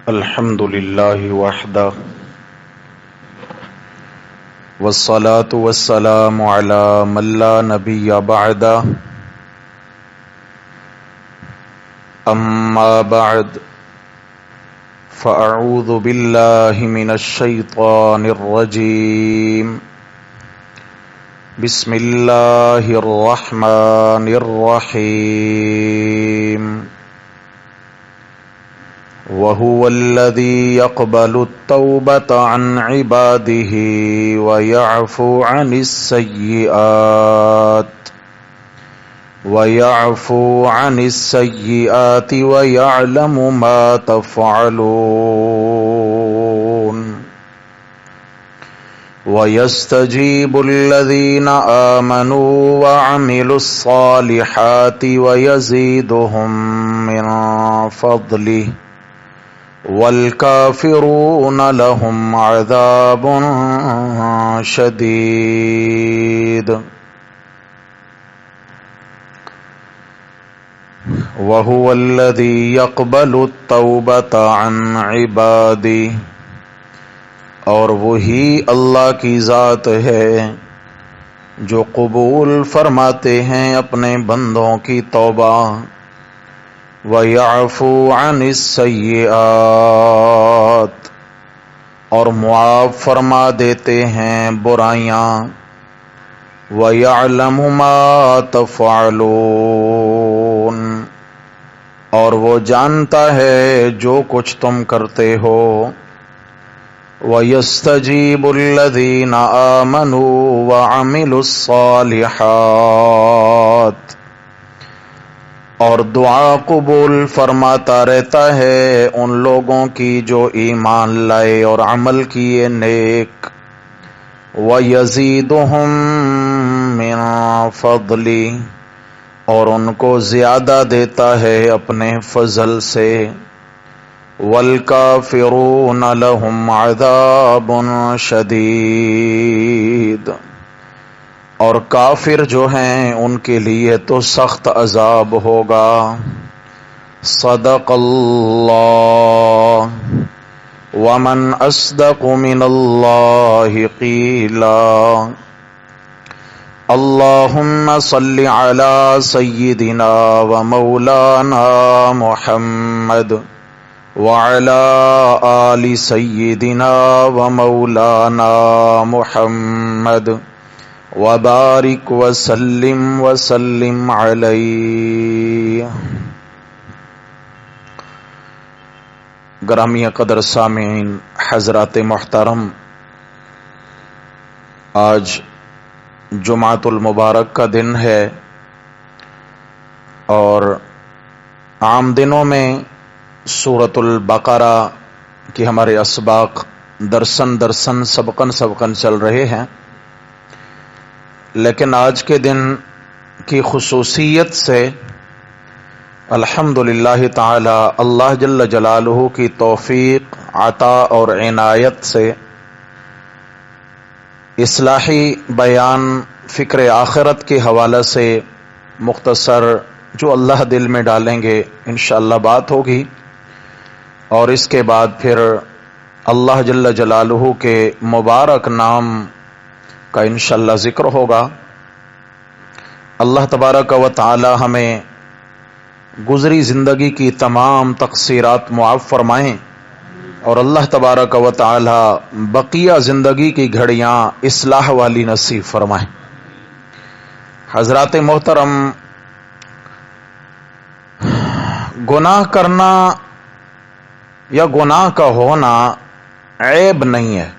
الحمد لله وحده والصلاة والسلام على من لا نبي بعده أما بعد فأعوذ بالله من الشيطان الرجيم بسم الله الرحمن الرحيم وهو الذي يقبل التوبة عن عباده ويعفو عن السيئات ويعلم ما تفعلون ويستجيب الذين آمنوا وعملوا الصالحات ويزيدهم من فضله والكافرون لهم عذاب شديد وهو الذي يقبل التوبة عن عباده، اور وہی اللہ کی ذات ہے جو قبول فرماتے ہیں اپنے بندوں کی توبہ، وَيَعْفُو عَنِ السَّيِّئَاتِ، اور معاف فرما دیتے ہیں برائیاں، وَيَعْلَمُ مَا تَفْعَلُونَ، اور وہ جانتا ہے جو کچھ تم کرتے ہو، وَيَسْتَجِيبُ الَّذِينَ آمَنُوا وَعَمِلُوا الصَّالِحَاتِ، اور دعا قبول فرماتا رہتا ہے ان لوگوں کی جو ایمان لائے اور عمل کیے نیک، وَيَزِيدُهُم مِّن فَضْلِهِ، اور ان کو زیادہ دیتا ہے اپنے فضل سے، وَالْكَافِرُونَ لَهُمْ عَذَابٌ شَدِيدٌ، اور کافر جو ہیں ان کے لیے تو سخت عذاب ہوگا۔ صدق اللہ، ومن اصدق من اللہ قیلا۔ اللہم صل علی سیدنا ومولانا محمد وعلى آل سيدنا ومولانا محمد وبارك وسلم علیہ۔ گرامی قدر سامعین حضرات محترم، آج جمعۃ المبارک کا دن ہے، اور عام دنوں میں سورۃ البقرہ کی ہمارے اسباق درسن سبقن چل رہے ہیں، لیکن آج کے دن کی خصوصیت سے الحمدللہ تعالی اللہ جل جلالہ کی توفیق عطا اور عنایت سے اصلاحی بیان فکر آخرت کے حوالے سے مختصر جو اللہ دل میں ڈالیں گے انشاءاللہ بات ہوگی، اور اس کے بعد پھر اللہ جل جلالہ کے مبارک نام کا انشاءاللہ ذکر ہوگا۔ اللہ تبارک و تعالی ہمیں گزری زندگی کی تمام تقصیرات معاف فرمائیں، اور اللہ تبارک و تعالی بقیہ زندگی کی گھڑیاں اصلاح والی نصیب فرمائیں۔ حضرات محترم، گناہ کرنا یا گناہ کا ہونا عیب نہیں ہے۔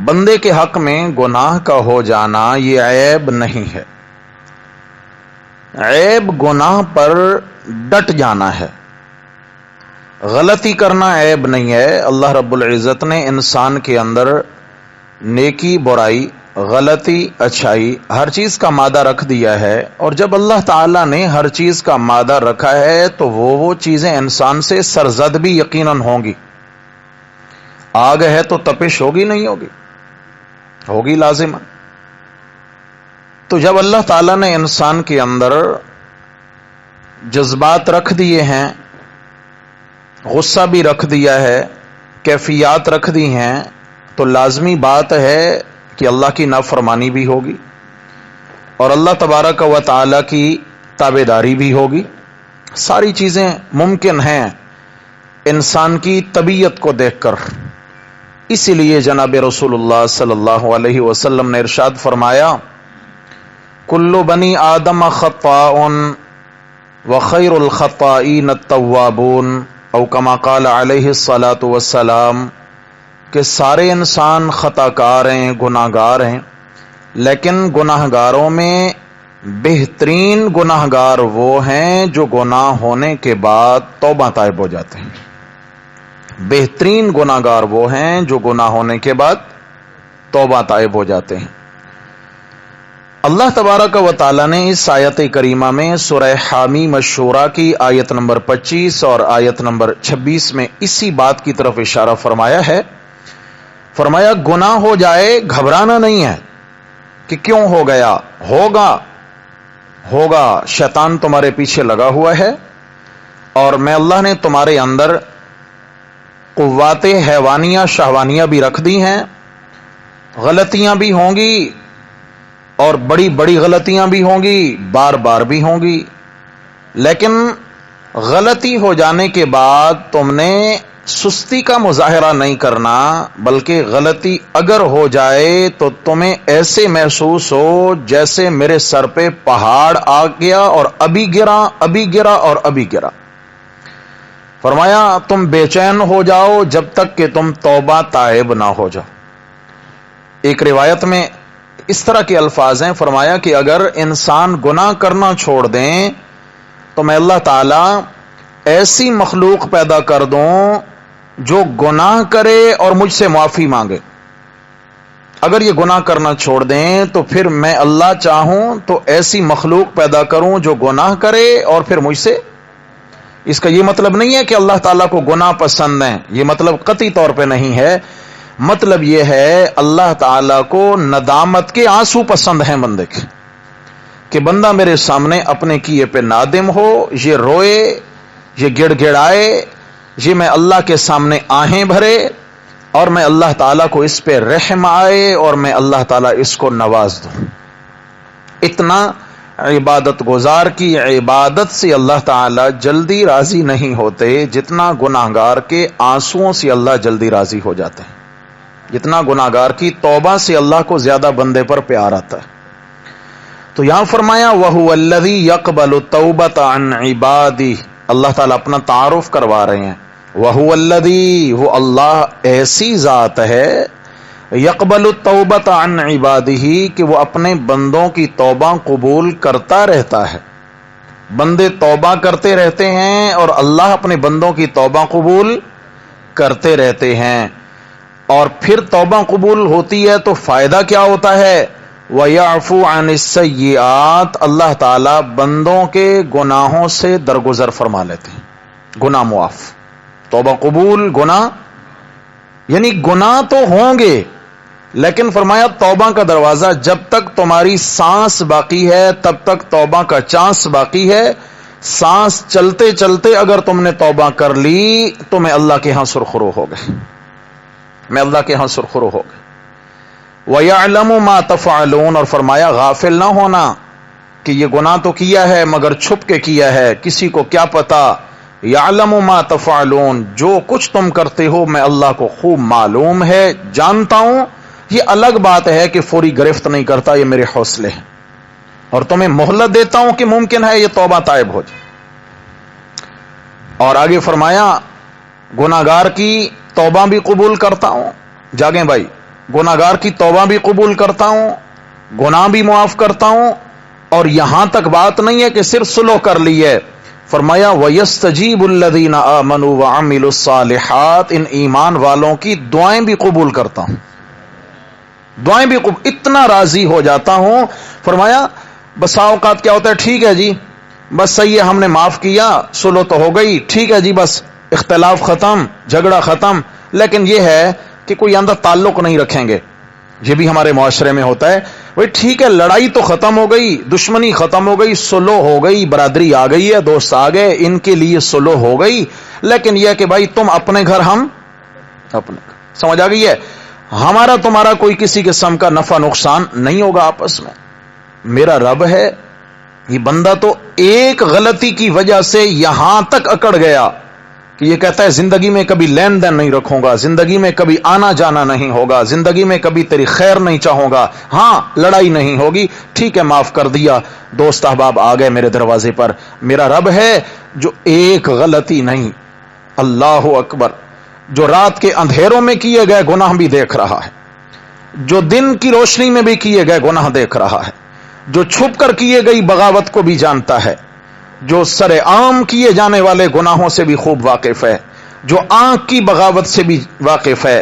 بندے کے حق میں گناہ کا ہو جانا یہ عیب نہیں ہے، عیب گناہ پر ڈٹ جانا ہے۔ غلطی کرنا عیب نہیں ہے۔ اللہ رب العزت نے انسان کے اندر نیکی برائی، غلطی اچھائی ہر چیز کا مادہ رکھ دیا ہے، اور جب اللہ تعالیٰ نے ہر چیز کا مادہ رکھا ہے تو وہ چیزیں انسان سے سرزد بھی یقیناً ہوں گی۔ آگ ہے تو تپش ہوگی نہیں ہوگی؟ ہوگی لازم۔ تو جب اللہ تعالیٰ نے انسان کے اندر جذبات رکھ دیے ہیں غصہ بھی رکھ دیا ہے، کیفیات رکھ دی ہیں، تو لازمی بات ہے کہ اللہ کی نافرمانی بھی ہوگی اور اللہ تبارک و تعالی کی تابعداری بھی ہوگی۔ ساری چیزیں ممکن ہیں انسان کی طبیعت کو دیکھ کر۔ اسی لیے جناب رسول اللہ صلی اللہ علیہ وسلم نے ارشاد فرمایا، کل بنی آدم خطاء وخیر الخطائین التوابون، او کما قال علیہ الصلاۃ والسلام، کہ سارے انسان خطا کار ہیں، گناہ گار ہیں، لیکن گناہ گاروں میں بہترین گناہ گار وہ ہیں جو گناہ ہونے کے بعد توبہ طائب ہو جاتے ہیں۔ بہترین گناہ گار وہ ہیں جو گناہ ہونے کے بعد توبہ طائب ہو جاتے ہیں۔ اللہ تبارک و تعالی نے اس آیت کریمہ میں سورہ حامیم الشورى کی آیت نمبر 25 اور آیت نمبر 26 میں اسی بات کی طرف اشارہ فرمایا ہے۔ فرمایا گناہ ہو جائے گھبرانا نہیں ہے کہ کیوں ہو گیا، ہوگا، شیطان تمہارے پیچھے لگا ہوا ہے اور میں اللہ نے تمہارے اندر قوات حیوانیہ شہوانیہ بھی رکھ دی ہیں، غلطیاں بھی ہوں گی اور بڑی بڑی غلطیاں بھی ہوں گی، بار بار بھی ہوں گی، لیکن غلطی ہو جانے کے بعد تم نے سستی کا مظاہرہ نہیں کرنا، بلکہ غلطی اگر ہو جائے تو تمہیں ایسے محسوس ہو جیسے میرے سر پہ پہاڑ آ گیا اور ابھی گرا اور ابھی گرا۔ فرمایا تم بے چین ہو جاؤ جب تک کہ تم توبہ طائب نہ ہو جاؤ۔ ایک روایت میں اس طرح کے الفاظ ہیں، فرمایا کہ اگر انسان گناہ کرنا چھوڑ دیں تو میں اللہ تعالی ایسی مخلوق پیدا کر دوں جو گناہ کرے اور مجھ سے معافی مانگے۔ اگر یہ گناہ کرنا چھوڑ دیں تو پھر میں اللہ چاہوں تو ایسی مخلوق پیدا کروں جو گناہ کرے اور پھر مجھ سے۔ اس کا یہ مطلب نہیں ہے کہ اللہ تعالیٰ کو گناہ پسند ہیں، یہ مطلب قطعی طور پہ نہیں ہے۔ مطلب یہ ہے اللہ تعالیٰ کو ندامت کے آنسو پسند ہیں بندے کے، کہ بندہ میرے سامنے اپنے کیے پہ نادم ہو، یہ روئے، یہ گڑ گڑائے، یہ میں اللہ کے سامنے آہیں بھرے اور میں اللہ تعالیٰ کو اس پہ رحم آئے اور میں اللہ تعالیٰ اس کو نواز دوں۔ اتنا عبادت گزار کی عبادت سے اللہ تعالیٰ جلدی راضی نہیں ہوتے جتنا گناہگار کے آنسوؤں سے اللہ جلدی راضی ہو جاتے ہیں، جتنا گناہگار کی توبہ سے اللہ کو زیادہ بندے پر پیار آتا ہے۔ تو یہاں فرمایا وَهُوَ الَّذِي يَقْبَلُ التَّوْبَةَ عَنْ عِبَادِهِ، اللہ تعالیٰ اپنا تعارف کروا رہے ہیں۔ وَهُوَ الَّذِي، وہ اللہ ایسی ذات ہے، يَقْبَلُ التَّوْبَةَ عَنْ عِبَادِهِ، کہ وہ اپنے بندوں کی توبہ قبول کرتا رہتا ہے۔ بندے توبہ کرتے رہتے ہیں اور اللہ اپنے بندوں کی توبہ قبول کرتے رہتے ہیں، اور پھر توبہ قبول ہوتی ہے تو فائدہ کیا ہوتا ہے؟ وَيَعْفُو عَنِ السَّيِّئَاتِ، اللہ تعالیٰ بندوں کے گناہوں سے درگزر فرما لیتے ہیں، گناہ معاف۔ توبہ قبول، گناہ، یعنی گناہ تو ہوں گے لیکن فرمایا توبہ کا دروازہ جب تک تمہاری سانس باقی ہے تب تک توبہ کا چانس باقی ہے۔ سانس چلتے چلتے اگر تم نے توبہ کر لی تو میں اللہ کے ہاں سرخرو ہو گئے، میں اللہ کے ہاں سرخرو ہو گئے۔ وَيَعْلَمُ مَا تَفْعَلُونَ، اور فرمایا غافل نہ ہونا کہ یہ گناہ تو کیا ہے مگر چھپ کے کیا ہے، کسی کو کیا پتا۔ یعلم ما تفعلون، جو کچھ تم کرتے ہو میں اللہ کو خوب معلوم ہے، جانتا ہوں۔ یہ الگ بات ہے کہ فوری گرفت نہیں کرتا، یہ میرے حوصلے ہیں، اور تمہیں مہلت دیتا ہوں کہ ممکن ہے یہ توبہ طائب ہو جائے۔ اور آگے فرمایا گناہگار کی توبہ بھی قبول کرتا ہوں، جاگیں بھائی، گناہگار کی توبہ بھی قبول کرتا ہوں، گناہ بھی معاف کرتا ہوں، اور یہاں تک بات نہیں ہے کہ صرف سلو کر لی ہے، فرمایا وَيَسْتَجِيبُ الَّذِينَ آمَنُوا وَعَمِلُوا الصَّالِحَاتِ، ان ایمان والوں کی دعائیں بھی قبول کرتا ہوں، دعائیں بھی قبول، اتنا راضی ہو جاتا ہوں۔ فرمایا بسا اوقات کیا ہوتا ہے، ٹھیک ہے جی بس صحیح ہے، ہم نے معاف کیا، سلو تو ہو گئی، ٹھیک ہے جی بس اختلاف ختم، جھگڑا ختم، لیکن یہ ہے کہ کوئی اندر تعلق نہیں رکھیں گے، یہ بھی ہمارے معاشرے میں ہوتا ہے. بھائی ٹھیک ہے، لڑائی تو ختم ہو گئی، دشمنی ختم ہو گئی، صلح ہو گئی، برادری آ گئی ہے، دوست آ گئے، ان کے لیے صلح ہو گئی، لیکن یہ کہ بھائی تم اپنے گھر، ہم اپنے گھر. سمجھ آ گئی ہے؟ ہمارا تمہارا کوئی کسی قسم کا نفع نقصان نہیں ہوگا آپس میں. میرا رب ہے. یہ بندہ تو ایک غلطی کی وجہ سے یہاں تک اکڑ گیا کہ یہ کہتا ہے زندگی میں کبھی لین دین نہیں رکھوں گا، زندگی میں کبھی آنا جانا نہیں ہوگا، زندگی میں کبھی تیری خیر نہیں چاہوں گا، ہاں لڑائی نہیں ہوگی، ٹھیک ہے معاف کر دیا، دوست احباب آ گئے میرے دروازے پر. میرا رب ہے جو ایک غلطی نہیں، اللہ اکبر، جو رات کے اندھیروں میں کیے گئے گناہ بھی دیکھ رہا ہے، جو دن کی روشنی میں بھی کیے گئے گناہ دیکھ رہا ہے، جو چھپ کر کیے گئی بغاوت کو بھی جانتا ہے، جو سر عام کیے جانے والے گناہوں سے بھی خوب واقف ہے، جو آنکھ کی بغاوت سے بھی واقف ہے،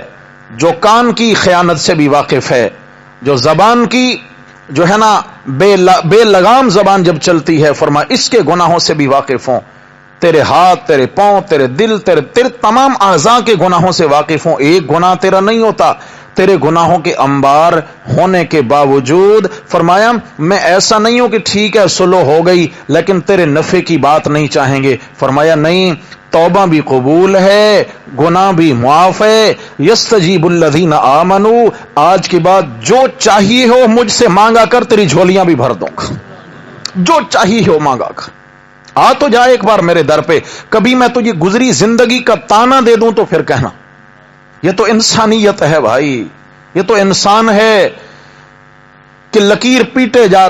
جو کان کی خیانت سے بھی واقف ہے، جو زبان کی جو ہے نا بے لگام زبان جب چلتی ہے، فرما اس کے گناہوں سے بھی واقف ہوں. تیرے ہاتھ، تیرے پاؤں، تیرے دل، تیرے تمام اعضاء کے گناہوں سے واقف ہوں. ایک گناہ تیرا نہیں ہوتا. تیرے گناہوں کے انبار ہونے کے باوجود فرمایا میں ایسا نہیں ہوں کہ ٹھیک ہے صلح ہو گئی لیکن تیرے نفع کی بات نہیں چاہیں گے. فرمایا نہیں، توبہ بھی قبول ہے، گناہ بھی معاف ہے. یستجیب الذین آمنوا، آج کے بعد جو چاہیے ہو مجھ سے مانگا کر، تیری جھولیاں بھی بھر دوں گا. جو چاہیے ہو مانگا کر، آ تو جا ایک بار میرے در پہ. کبھی میں تجھے گزری زندگی کا تانا دے دوں تو پھر کہنا. یہ تو انسانیت ہے بھائی، یہ تو انسان ہے کہ لکیر پیٹے جا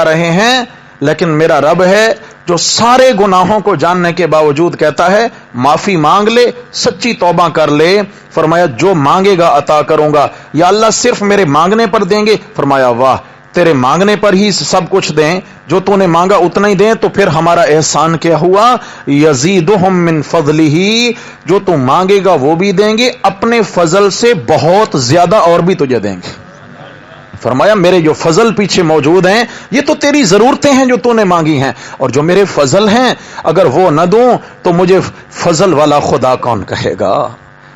رہے ہیں، لیکن میرا رب ہے جو سارے گناہوں کو جاننے کے باوجود کہتا ہے معافی مانگ لے، سچی توبہ کر لے. فرمایا جو مانگے گا عطا کروں گا. یا اللہ صرف میرے مانگنے پر دیں گے؟ فرمایا واہ، تیرے مانگنے پر ہی سب کچھ دیں، جو تو نے مانگا اتنا ہی دیں تو پھر ہمارا احسان کیا ہوا؟ یزیدہم من فضلہ، جو تو مانگے گا وہ بھی دیں گے، اپنے فضل سے بہت زیادہ اور بھی تجھے دیں گے. فرمایا میرے جو فضل پیچھے موجود ہیں یہ تو تیری ضرورتیں ہیں جو تو نے مانگی ہیں، اور جو میرے فضل ہیں اگر وہ نہ دوں تو مجھے فضل والا خدا کون کہے گا؟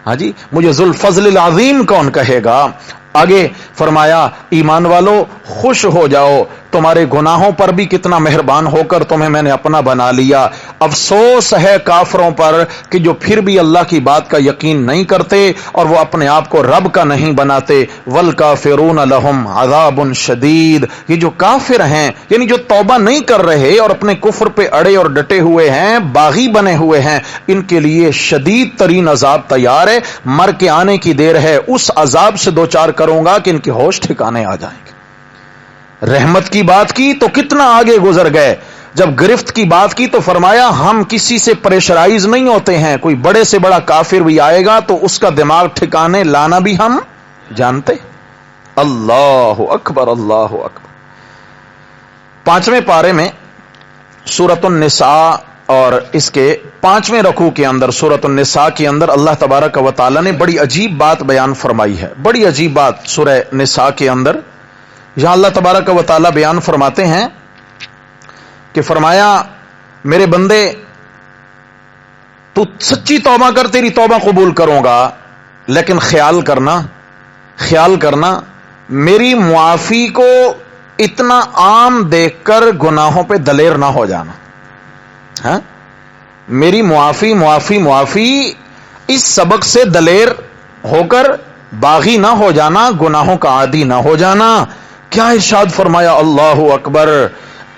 ہاں جی، مجھے ذوالفضل العظیم کون کہے گا؟ آگے فرمایا ایمان والو خوش ہو جاؤ، تمہارے گناہوں پر بھی کتنا مہربان ہو کر تمہیں میں نے اپنا بنا لیا. افسوس ہے کافروں پر کہ جو پھر بھی اللہ کی بات کا یقین نہیں کرتے اور وہ اپنے آپ کو رب کا نہیں بناتے. والکافرون لہم عذاب شدید، یہ جو کافر ہیں یعنی جو توبہ نہیں کر رہے اور اپنے کفر پہ اڑے اور ڈٹے ہوئے ہیں، باغی بنے ہوئے ہیں، ان کے لیے شدید ترین عذاب تیار ہے. مر کے آنے کی دیر ہے، اس عذاب سے دوچار کروں گا کہ ان کے ہوش ٹھکانے آ جائیں گے. رحمت کی بات کی تو کتنا آگے گزر گئے، جب گرفت کی بات کی تو فرمایا ہم کسی سے پریشرائز نہیں ہوتے ہیں. کوئی بڑے سے بڑا کافر بھی آئے گا تو اس کا دماغ ٹھکانے لانا بھی ہم جانتے. اللہ اکبر، اللہ اکبر. 5ویں پارے میں سورۃ النساء اور اس کے 5ویں رکوع کے اندر، سورۃ النساء کے اندر اللہ تبارک و تعالی نے بڑی عجیب بات بیان فرمائی ہے. بڑی عجیب بات سورہ نساء کے اندر یہاں اللہ تبارک و تعالی بیان فرماتے ہیں کہ فرمایا میرے بندے تو سچی توبہ کر، تیری توبہ قبول کروں گا، لیکن خیال کرنا میری معافی کو اتنا عام دیکھ کر گناہوں پہ دلیر نہ ہو جانا. ہاں، میری معافی اس سبق سے دلیر ہو کر باغی نہ ہو جانا، گناہوں کا عادی نہ ہو جانا. کیا ارشاد فرمایا؟ اللہ اکبر.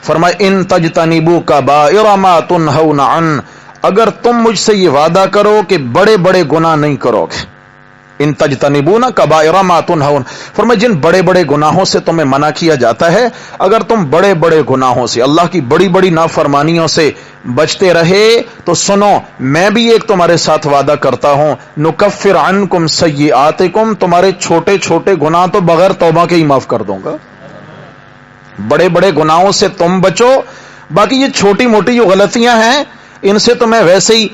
فرمایا ان تجتنبوا کبائر ما تنہون عنہ، اگر تم مجھ سے یہ وعدہ کرو کہ بڑے بڑے گناہ نہیں کرو گے. ان تجتنبون کبائر ما تنہون، فرمایا جن بڑے بڑے گناہوں سے تمہیں منع کیا جاتا ہے، اگر تم بڑے بڑے گناہوں سے، اللہ کی بڑی بڑی نافرمانیوں سے بچتے رہے تو سنو میں بھی ایک تمہارے ساتھ وعدہ کرتا ہوں، نکفر عنکم سیئاتکم، تمہارے چھوٹے چھوٹے گناہ تو بغیر توبہ کے ہی معاف کر دوں گا. بڑے بڑے گناہوں سے تم بچو، باقی یہ چھوٹی موٹی جو غلطیاں ہیں ان سے تو میں ویسے ہی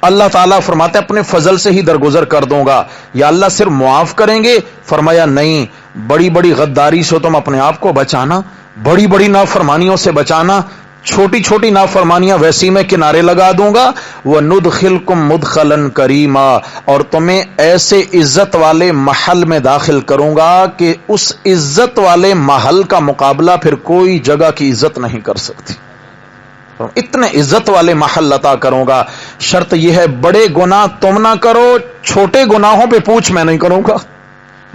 اللہ تعالیٰ فرماتے اپنے فضل سے ہی درگزر کر دوں گا. یا اللہ صرف معاف کریں گے؟ فرمایا نہیں، بڑی بڑی غداری سے تم اپنے آپ کو بچانا، بڑی بڑی نافرمانیوں سے بچانا، چھوٹی چھوٹی نافرمانیاں ویسی میں کنارے لگا دوں گا. وَنُدْخِلْكُمْ مُدْخَلًا كَرِيمًا، اور تمہیں ایسے عزت والے محل میں داخل کروں گا کہ اس عزت والے محل کا مقابلہ پھر کوئی جگہ کی عزت نہیں کر سکتی. اتنے عزت والے محل عطا کروں گا. شرط یہ ہے بڑے گناہ تم نہ کرو، چھوٹے گناہوں پہ پوچھ میں نہیں کروں گا.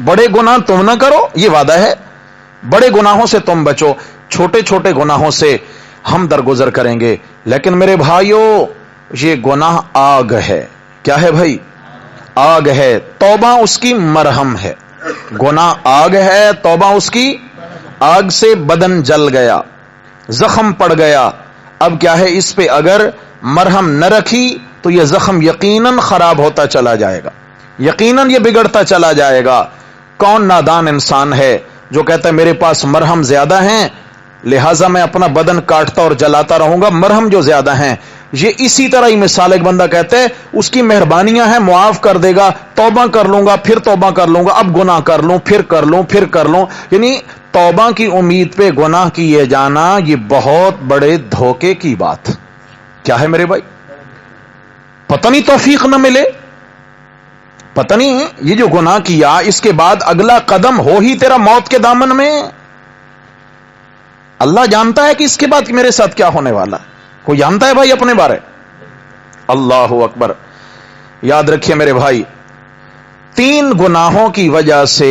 بڑے گناہ تم نہ کرو، یہ وعدہ ہے. بڑے گناہوں سے تم بچو، چھوٹے چھوٹے گناہوں سے ہم درگزر کریں گے. لیکن میرے بھائیو، یہ گناہ آگ ہے. کیا ہے بھائی؟ آگ ہے. توبہ اس کی مرہم ہے. گناہ آگ ہے، توبہ اس کی آگ سے بدن جل گیا، زخم پڑ گیا. اب کیا ہے، اس پہ اگر مرہم نہ رکھی تو یہ زخم یقیناً خراب ہوتا چلا جائے گا، یقیناً یہ بگڑتا چلا جائے گا. کون نادان انسان ہے جو کہتا ہے میرے پاس مرہم زیادہ ہیں لہٰذا میں اپنا بدن کاٹتا اور جلاتا رہوں گا، مرہم جو زیادہ ہیں. یہ اسی طرح ہی مثال، ایک بندہ کہتا ہے اس کی مہربانیاں ہیں، معاف کر دے گا، توبہ کر لوں گا، پھر توبہ کر لوں گا، اب گناہ کر لوں، پھر کر لوں، پھر کر لوں. یعنی توبہ کی امید پہ گناہ کیے جانا یہ بہت بڑے دھوکے کی بات. کیا ہے میرے بھائی؟ پتہ نہیں توفیق نہ ملے، پتہ نہیں یہ جو گناہ کیا اس کے بعد اگلا قدم ہو ہی تیرا موت کے دامن میں. اللہ جانتا ہے کہ اس کے بعد میرے ساتھ کیا ہونے والا. کوئی جانتا ہے بھائی اپنے بارے؟ اللہ اکبر. یاد رکھیے میرے بھائی، 3 گناہوں کی وجہ سے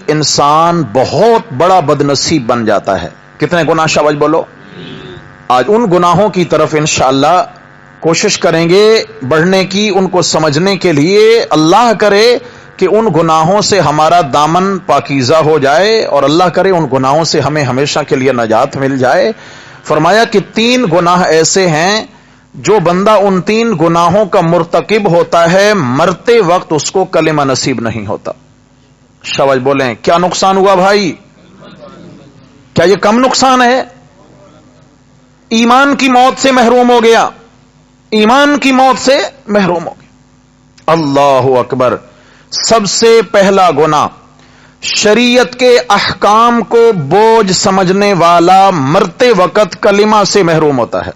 انسان بہت بڑا بدنصیب بن جاتا ہے. کتنے گناہ شاباش بولو؟ آج ان گناہوں کی طرف انشاءاللہ کوشش کریں گے بڑھنے کی، ان کو سمجھنے کے لیے. اللہ کرے کہ ان گناہوں سے ہمارا دامن پاکیزہ ہو جائے اور اللہ کرے ان گناہوں سے ہمیں ہمیشہ کے لیے نجات مل جائے. فرمایا کہ 3 گناہ ایسے ہیں جو بندہ ان 3 گناہوں کا مرتکب ہوتا ہے مرتے وقت اس کو کلمہ نصیب نہیں ہوتا. شاباش بولیں. کیا نقصان ہوا بھائی؟ کیا یہ کم نقصان ہے؟ ایمان کی موت سے محروم ہو گیا، ایمان کی موت سے محروم ہو گیا. اللہ اکبر. سب سے پہلا گناہ، شریعت کے احکام کو بوجھ سمجھنے والا مرتے وقت کلمہ سے محروم ہوتا ہے.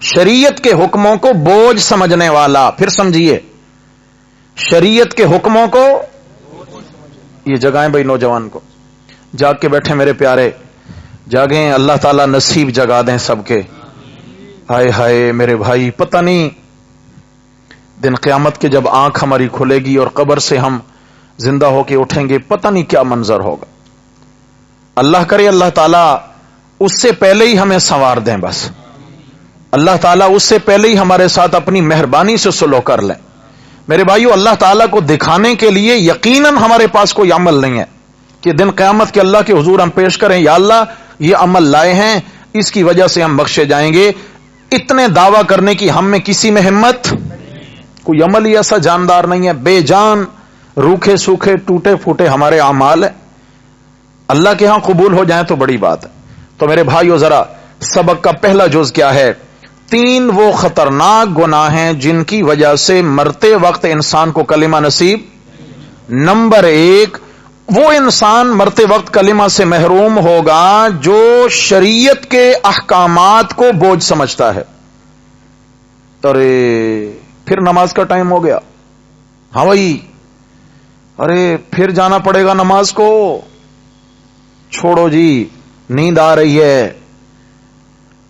شریعت کے حکموں کو بوجھ سمجھنے والا، پھر سمجھیے، شریعت کے حکموں کو، یہ جگائیں بھائی نوجوان کو، جاگ کے بیٹھے میرے پیارے، جاگیں. اللہ تعالیٰ نصیب جگا دیں سب کے. ہائے ہائے میرے بھائی، پتہ نہیں دن قیامت کے جب آنکھ ہماری کھلے گی اور قبر سے ہم زندہ ہو کے اٹھیں گے، پتہ نہیں کیا منظر ہوگا. اللہ کرے اللہ تعالیٰ اس سے پہلے ہی ہمیں سنوار دیں. بس اللہ تعالیٰ اس سے پہلے ہی ہمارے ساتھ اپنی مہربانی سے سلوک کر لیں. میرے بھائیو، اللہ تعالیٰ کو دکھانے کے لیے یقیناً ہمارے پاس کوئی عمل نہیں ہے کہ دن قیامت کے اللہ کے حضور ہم پیش کریں، یا اللہ یہ عمل لائے ہیں، اس کی وجہ سے ہم بخشے جائیں گے. اتنے دعویٰ کرنے کی ہم میں کسی میں ہمت، کوئی عمل ہی ایسا جاندار نہیں ہے. بے جان، روکھے سوکھے، ٹوٹے پھوٹے ہمارے اعمال ہیں. اللہ کے ہاں قبول ہو جائیں تو بڑی بات ہے. تو میرے بھائیو، ذرا سبق کا پہلا جز کیا ہے؟ 3 وہ خطرناک گناہ ہیں جن کی وجہ سے مرتے وقت انسان کو کلمہ نصیب. نمبر 1، وہ انسان مرتے وقت کلمہ سے محروم ہوگا جو شریعت کے احکامات کو بوجھ سمجھتا ہے. ارے پھر نماز کا ٹائم ہو گیا، ہاں بھائی، ارے پھر جانا پڑے گا نماز کو، چھوڑو جی نیند آ رہی ہے،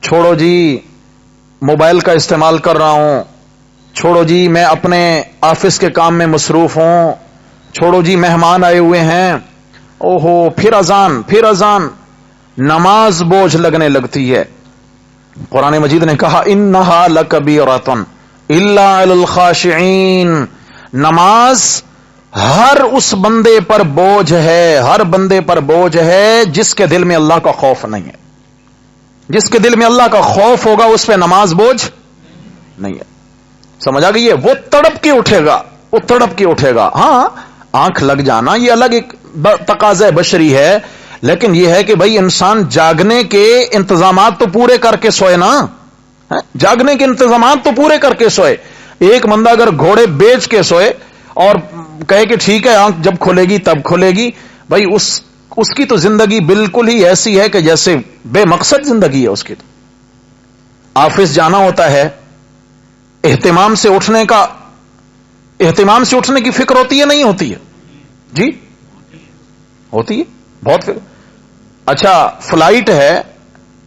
چھوڑو جی موبائل کا استعمال کر رہا ہوں، چھوڑو جی میں اپنے آفس کے کام میں مصروف ہوں، چھوڑو جی مہمان آئے ہوئے ہیں، اوہو پھر اذان، پھر اذان. نماز بوجھ لگنے لگتی ہے. قرآن مجید نے کہا انہا لکبیرۃ الا علی الخاشعین. نماز ہر اس بندے پر بوجھ ہے، ہر بندے پر بوجھ ہے جس کے دل میں اللہ کا خوف نہیں ہے. جس کے دل میں اللہ کا خوف ہوگا اس پہ نماز بوجھ نہیں ہے. سمجھ آ گئی ہے؟ وہ تڑپ کے اٹھے گا، وہ تڑپ کے اٹھے گا. ہاں آنکھ لگ جانا یہ الگ ایک تقاضا بشری ہے، لیکن یہ ہے کہ بھائی انسان جاگنے کے انتظامات تو پورے کر کے سوئے نا، جاگنے کے انتظامات تو پورے کر کے سوئے. ایک بندہ اگر گھوڑے بیچ کے سوئے اور کہے کہ ٹھیک ہے آنکھ جب کھلے گی تب کھلے گی، بھائی اس کی تو زندگی بالکل ہی ایسی ہے کہ جیسے بے مقصد زندگی ہے اس کی. تو آفس جانا ہوتا ہے، اہتمام سے اٹھنے کی فکر ہوتی ہے نہیں ہوتی ہے؟ جی ہوتی ہے، بہت فکر۔ اچھا فلائٹ ہے،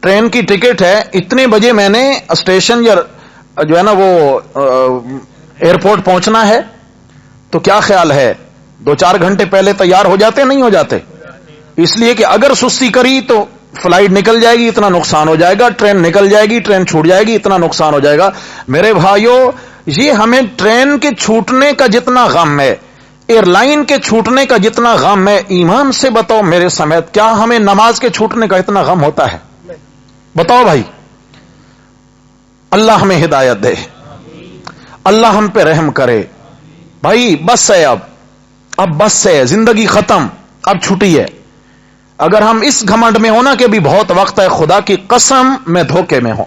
ٹرین کی ٹکٹ ہے، اتنے بجے میں نے اسٹیشن یا جو ہے نا وہ ایئرپورٹ پہنچنا ہے، تو کیا خیال ہے 2-4 گھنٹے پہلے تیار ہو جاتے نہیں ہو جاتے؟ اس لیے کہ اگر سستی کری تو فلائٹ نکل جائے گی، اتنا نقصان ہو جائے گا، ٹرین نکل جائے گی، ٹرین چھوٹ جائے گی، اتنا نقصان ہو جائے گا۔ میرے بھائیوں، یہ ہمیں ٹرین کے چھوٹنے کا جتنا غم ہے، ایئر لائن کے چھوٹنے کا جتنا غم ہے، ایمان سے بتاؤ میرے سمیت، کیا ہمیں نماز کے چھوٹنے کا اتنا غم ہوتا ہے؟ بتاؤ بھائی۔ اللہ ہمیں ہدایت دے، اللہ ہم پہ رحم کرے۔ بھائی بس ہے، اب بس ہے، زندگی ختم، اب چھٹی ہے۔ اگر ہم اس گھمنڈ میں ہونا کہ ابھی بہت وقت ہے، خدا کی قسم میں دھوکے میں ہوں۔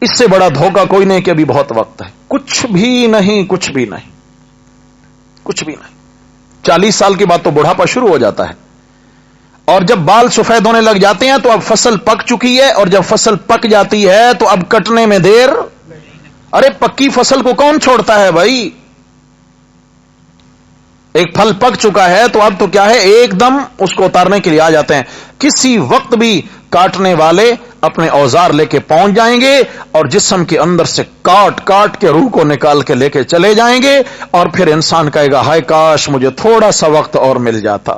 اس سے بڑا دھوکہ کوئی نہیں کہ ابھی بہت وقت ہے، کچھ بھی نہیں، کچھ بھی نہیں، کچھ بھی نہیں۔ 40 سال کے بعد تو بڑھاپا شروع ہو جاتا ہے، اور جب بال سفید ہونے لگ جاتے ہیں تو اب فصل پک چکی ہے، اور جب فصل پک جاتی ہے تو اب کٹنے میں دیر۔ ارے پکی فصل کو کون چھوڑتا ہے بھائی؟ ایک پھل پک چکا ہے تو اب تو کیا ہے، ایک دم اس کو اتارنے کے لیے آ جاتے ہیں۔ کسی وقت بھی کاٹنے والے اپنے اوزار لے کے پہنچ جائیں گے، اور جسم کے اندر سے کاٹ کاٹ کے روح کو نکال کے لے کے چلے جائیں گے، اور پھر انسان کہے گا ہائے کاش مجھے تھوڑا سا وقت اور مل جاتا،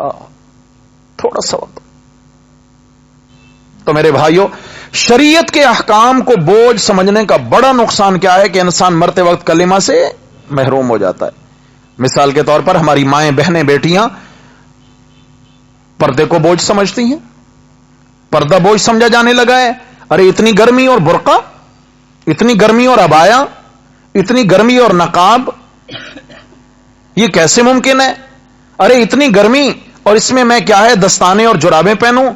تھوڑا سا وقت۔ تو میرے بھائیوں، شریعت کے احکام کو بوجھ سمجھنے کا بڑا نقصان کیا ہے کہ انسان مرتے وقت کلمہ سے محروم ہو جاتا ہے۔ مثال کے طور پر ہماری مائیں، بہنیں، بیٹیاں پردے کو بوجھ سمجھتی ہیں، پردہ بوجھ سمجھا جانے لگا ہے۔ ارے اتنی گرمی اور برقع، اتنی گرمی اور عبایا، اتنی گرمی اور نقاب، یہ کیسے ممکن ہے؟ ارے اتنی گرمی اور اس میں میں کیا ہے دستانے اور جرابیں پہنوں،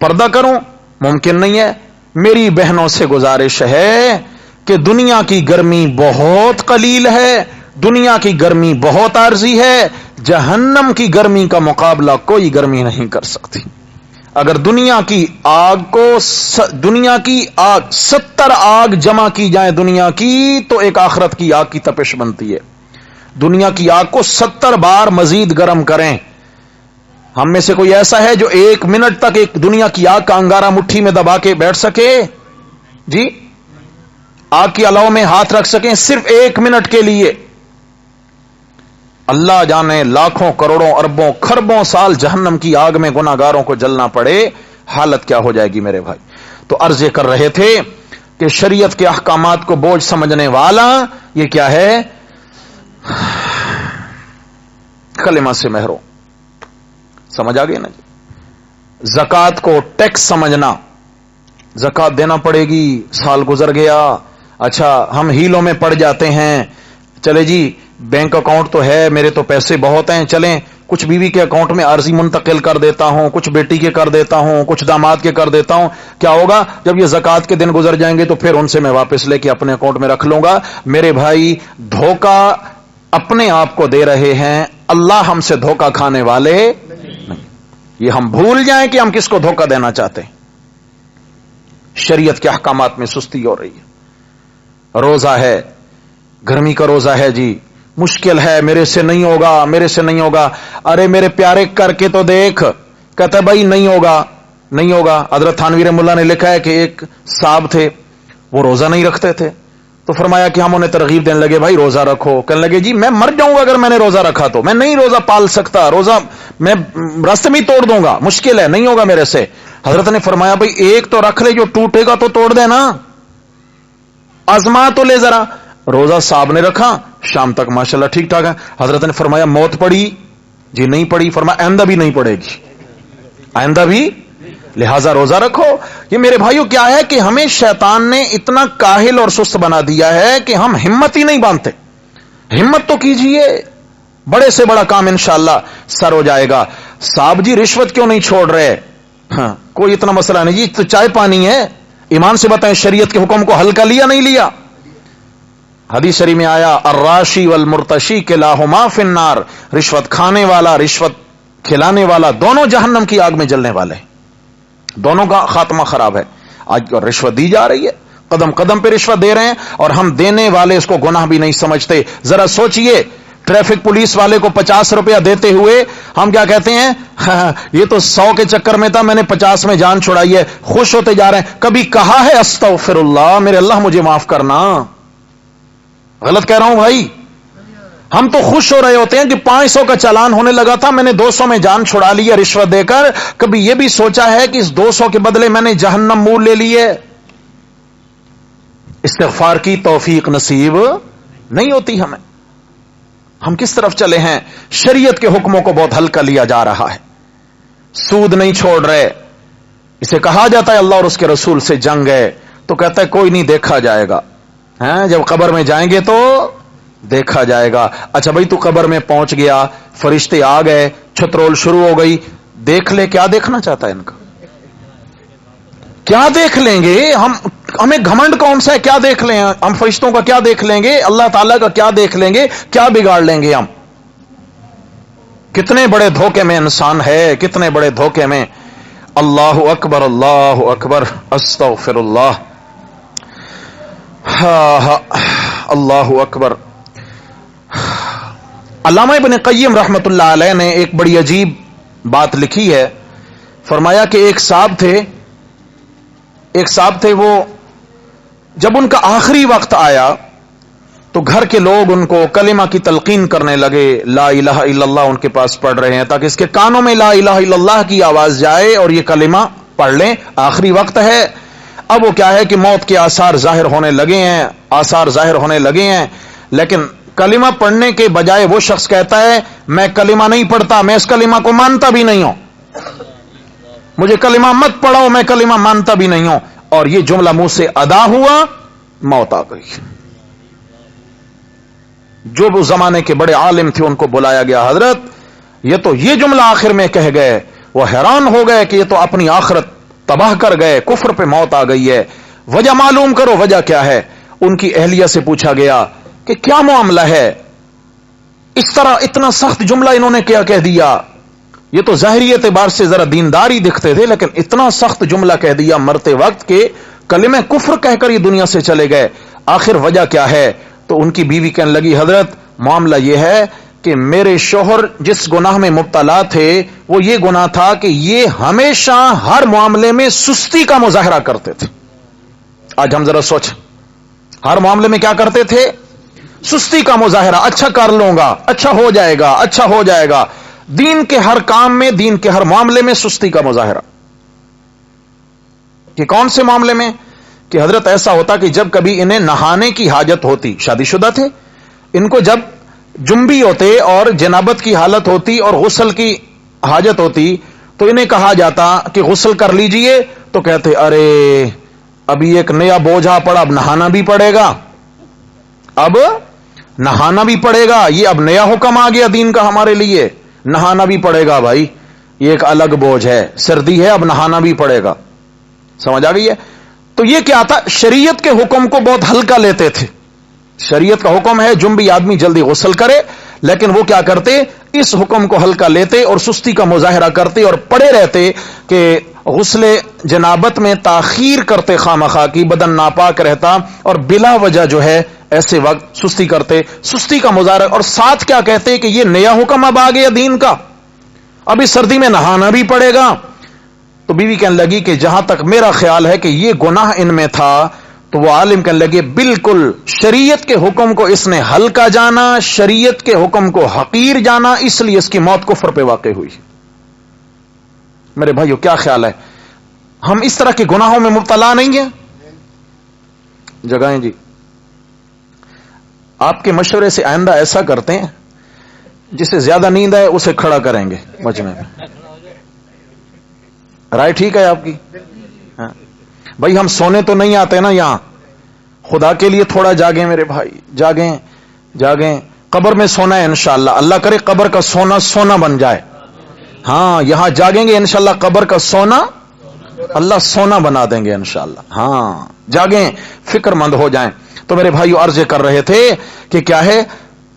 پردہ کروں؟ ممکن نہیں ہے۔ میری بہنوں سے گزارش ہے کہ دنیا کی گرمی بہت قلیل ہے، دنیا کی گرمی بہت عارضی ہے، جہنم کی گرمی کا مقابلہ کوئی گرمی نہیں کر سکتی۔ اگر دنیا کی آگ 70 آگ جمع کی جائیں دنیا کی، تو ایک آخرت کی آگ کی تپش بنتی ہے۔ دنیا کی آگ کو 70 بار مزید گرم کریں۔ ہم میں سے کوئی ایسا ہے جو 1 منٹ تک ایک دنیا کی آگ کا انگارہ مٹھی میں دبا کے بیٹھ سکے؟ جی، آگ کی الاؤ میں ہاتھ رکھ سکیں صرف 1 منٹ کے لیے؟ اللہ جانے لاکھوں کروڑوں اربوں کھربوں سال جہنم کی آگ میں گناہگاروں کو جلنا پڑے، حالت کیا ہو جائے گی میرے بھائی۔ تو عرض یہ کر رہے تھے کہ شریعت کے احکامات کو بوجھ سمجھنے والا یہ کیا ہے؟ کلمہ سے محروم۔ سمجھ آ گئی نا جی؟ زکوٰۃ کو ٹیکس سمجھنا، زکوٰۃ دینا پڑے گی، سال گزر گیا، اچھا ہم ہیلوں میں پڑ جاتے ہیں، چلے جی بینک اکاؤنٹ تو ہے، میرے تو پیسے بہت ہیں، چلیں کچھ بیوی کے اکاؤنٹ میں عارضی منتقل کر دیتا ہوں، کچھ بیٹی کے کر دیتا ہوں، کچھ داماد کے کر دیتا ہوں۔ کیا ہوگا جب یہ زکوٰۃ کے دن گزر جائیں گے تو پھر ان سے میں واپس لے کے اپنے اکاؤنٹ میں رکھ لوں گا۔ میرے بھائی دھوکہ اپنے آپ کو دے رہے ہیں، اللہ ہم سے دھوکہ کھانے والے نہیں۔ یہ ہم بھول جائیں کہ ہم کس کو دھوکہ دینا چاہتے ہیں۔ شریعت کے احکامات میں سستی ہو رہی ہے۔ روزہ ہے، گرمی کا روزہ ہے جی، مشکل ہے، میرے سے نہیں ہوگا، میرے سے نہیں ہوگا۔ ارے میرے پیارے کر کے تو دیکھ، کہتا ہے بھائی نہیں ہوگا، نہیں ہوگا۔ حضرت تھانوی رحمہ اللہ نے لکھا ہے کہ ایک صاحب تھے، وہ روزہ نہیں رکھتے تھے، تو فرمایا کہ ہم انہیں ترغیب دینے لگے بھائی روزہ رکھو۔ کہنے لگے جی میں مر جاؤں گا اگر میں نے روزہ رکھا تو، میں نہیں روزہ پال سکتا، روزہ میں راستے میں توڑ دوں گا، مشکل ہے، نہیں ہوگا میرے سے۔ حضرت نے فرمایا بھائی ایک تو رکھ لے، جو ٹوٹے گا تو توڑ دے نا، آزما تو لے ذرا۔ روزہ صاحب نے رکھا، شام تک ماشاءاللہ ٹھیک ٹھاک ہے۔ حضرت نے فرمایا موت پڑی؟ جی نہیں پڑی۔ فرمایا آئندہ بھی نہیں پڑے گی، آئندہ بھی، لہذا روزہ رکھو۔ یہ میرے بھائیو کیا ہے کہ ہمیں شیطان نے اتنا کاہل اور سست بنا دیا ہے کہ ہم ہمت ہی نہیں باندھتے۔ ہمت تو کیجئے، بڑے سے بڑا کام انشاءاللہ سر ہو جائے گا۔ صاحب جی رشوت کیوں نہیں چھوڑ رہے؟ ہاں کوئی اتنا مسئلہ نہیں جی، تو چائے پانی ہے، ایمان سے بتائیں شریعت کے حکم کو ہلکا لیا نہیں لیا؟ حدیث شریف میں آیا الراشی والمرتشی کلاہما فی النار، رشوت کھانے والا، رشوت کھلانے والا، دونوں جہنم کی آگ میں جلنے والے، دونوں کا خاتمہ خراب ہے۔ آج رشوت دی جا رہی ہے، قدم قدم پہ رشوت دے رہے ہیں اور ہم دینے والے اس کو گناہ بھی نہیں سمجھتے. ذرا سوچئے, ٹریفک پولیس والے کو 50 روپیہ دیتے ہوئے ہم کیا کہتے ہیں؟ یہ تو 100 کے چکر میں تھا, میں نے 50 میں جان چھڑائی ہے, خوش ہوتے جا رہے ہیں. کبھی کہا ہے استغفر اللہ, میرے اللہ مجھے معاف کرنا؟ غلط کہہ رہا ہوں بھائی؟ ہم تو خوش ہو رہے ہوتے ہیں کہ 500 کا چالان ہونے لگا تھا, میں نے 200 میں جان چھڑا لی ہے رشوت دے کر. کبھی یہ بھی سوچا ہے کہ اس 200 کے بدلے میں نے جہنم مول لے لی ہے؟ استغفار کی توفیق نصیب نہیں ہوتی ہمیں. ہم کس طرف چلے ہیں؟ شریعت کے حکموں کو بہت ہلکا لیا جا رہا ہے. سود نہیں چھوڑ رہے, اسے کہا جاتا ہے اللہ اور اس کے رسول سے جنگ ہے, تو کہتا ہے کوئی نہیں, دیکھا جائے گا. جب قبر میں جائیں گے تو دیکھا جائے گا. اچھا بھائی, تو قبر میں پہنچ گیا, فرشتے آ گئے, چھترول شروع ہو گئی, دیکھ لے. کیا دیکھنا چاہتا ہے ان کا؟ کیا دیکھ لیں گے ہم؟ ہمیں گھمنڈ کون سا ہے؟ کیا دیکھ لیں ہم؟ فرشتوں کا کیا دیکھ لیں گے؟ اللہ تعالیٰ کا کیا دیکھ لیں گے؟ کیا بگاڑ لیں گے ہم؟ کتنے بڑے دھوکے میں انسان ہے, کتنے بڑے دھوکے میں. اللہ اکبر, اللہ اکبر, استغفر اللہ, اللہ اکبر. علامہ ابن قیم رحمت اللہ علیہ نے ایک بڑی عجیب بات لکھی ہے. فرمایا کہ ایک صاحب تھے, وہ جب ان کا آخری وقت آیا تو گھر کے لوگ ان کو کلمہ کی تلقین کرنے لگے. لا الہ الا اللہ ان کے پاس پڑھ رہے ہیں تاکہ اس کے کانوں میں لا الہ الا اللہ کی آواز جائے اور یہ کلمہ پڑھ لیں. آخری وقت ہے. اب وہ کیا ہے کہ موت کے آثار ظاہر ہونے لگے ہیں, لیکن کلمہ پڑھنے کے بجائے وہ شخص کہتا ہے میں کلمہ نہیں پڑھتا, میں اس کلمہ کو مانتا بھی نہیں ہوں, مجھے کلمہ مت پڑھاؤ, میں کلمہ مانتا بھی نہیں ہوں. اور یہ جملہ منہ سے ادا ہوا, موت آ گئی. جو وہ زمانے کے بڑے عالم تھے ان کو بلایا گیا, حضرت یہ جملہ آخر میں کہہ گئے. وہ حیران ہو گئے کہ یہ تو اپنی آخرت تباہ کر گئے, کفر پہ موت آ گئی ہے, وجہ معلوم کرو, وجہ کیا ہے؟ ان کی اہلیہ سے پوچھا گیا کہ کیا معاملہ ہے, اس طرح اتنا سخت جملہ انہوں نے کیا کہہ دیا؟ یہ تو ظاہری اعتبار سے ذرا دینداری دکھتے تھے, لیکن اتنا سخت جملہ کہہ دیا مرتے وقت کہ کلمہ کفر کہہ کر یہ دنیا سے چلے گئے. آخر وجہ کیا ہے؟ تو ان کی بیوی کہنے لگی حضرت معاملہ یہ ہے کہ میرے شوہر جس گناہ میں مبتلا تھے وہ یہ گناہ تھا کہ یہ ہمیشہ ہر معاملے میں سستی کا مظاہرہ کرتے تھے. آج ہم ذرا سوچ, ہر معاملے میں کیا کرتے تھے؟ سستی کا مظاہرہ. اچھا کر لوں گا, اچھا ہو جائے گا, اچھا ہو جائے گا. دین کے ہر کام میں, دین کے ہر معاملے میں سستی کا مظاہرہ. کہ کون سے معاملے میں؟ کہ حضرت ایسا ہوتا کہ جب کبھی انہیں نہانے کی حاجت ہوتی, شادی شدہ تھے, ان کو جب جنبی ہوتے اور جنابت کی حالت ہوتی اور غسل کی حاجت ہوتی تو انہیں کہا جاتا کہ غسل کر لیجئے, تو کہتے ارے ابھی ایک نیا بوجھا پڑا, اب نہانا بھی پڑے گا, اب نہانا بھی پڑے گا, یہ اب نیا حکم آ گیا دین کا ہمارے لیے, نہانا بھی پڑے گا بھائی, یہ ایک الگ بوجھ ہے, سردی ہے اب نہانا بھی پڑے گا. سمجھ آ گئی ہے؟ تو یہ کیا تھا؟ شریعت کے حکم کو بہت ہلکا لیتے تھے. شریعت کا حکم ہے جنبی آدمی جلدی غسل کرے, لیکن وہ کیا کرتے؟ اس حکم کو ہلکا لیتے اور سستی کا مظاہرہ کرتے اور پڑے رہتے کہ غسل جنابت میں تاخیر کرتے خواہ کی, بدن ناپاک رہتا اور بلا وجہ جو ہے ایسے وقت سستی کرتے, سستی کا مظاہرہ. اور ساتھ کیا کہتے کہ یہ نیا حکم اب آ گیا دین کا, اب اس سردی میں نہانا بھی پڑے گا. تو بیوی کہنے لگی کہ جہاں تک میرا خیال ہے کہ یہ گناہ ان میں تھا, تو وہ عالم کہنے لگے بالکل شریعت کے حکم کو اس نے ہلکا جانا, شریعت کے حکم کو حقیر جانا, اس لیے اس کی موت کفر پہ واقع ہوئی. میرے بھائیو کیا خیال ہے, ہم اس طرح کے گناہوں میں مبتلا نہیں ہیں؟ جگہیں جی, آپ کے مشورے سے آئندہ ایسا کرتے ہیں, جسے زیادہ نیند ہے اسے کھڑا کریں گے مجمع میں. رائے ٹھیک ہے آپ کی؟ ہاں بھائی, ہم سونے تو نہیں آتے نا یہاں, خدا کے لیے تھوڑا جاگیں میرے بھائی, جاگیں. قبر میں سونا ہے انشاءاللہ, اللہ کرے قبر کا سونا سونا بن جائے. ہاں یہاں جاگیں گے انشاءاللہ, قبر کا سونا اللہ سونا بنا دیں گے انشاءاللہ. ہاں جاگیں, فکر مند ہو جائیں. تو میرے بھائیو عرض کر رہے تھے کہ کیا ہے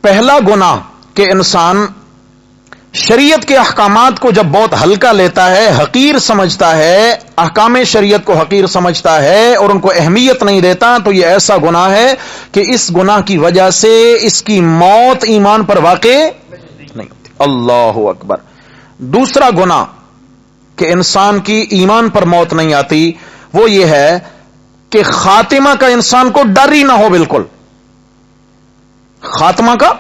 پہلا گناہ کہ انسان شریعت کے احکامات کو جب بہت ہلکا لیتا ہے، حقیر سمجھتا ہے، احکام شریعت کو حقیر سمجھتا ہے اور ان کو اہمیت نہیں دیتا، تو یہ ایسا گناہ ہے کہ اس گناہ کی وجہ سے اس کی موت ایمان پر واقع نہیں ہوتی۔ اللہ اکبر۔ دوسرا گناہ کہ انسان کی ایمان پر موت نہیں آتی، وہ یہ ہے کہ خاتمہ کا انسان کو ڈر ہی نہ ہو بالکل۔ خاتمہ کا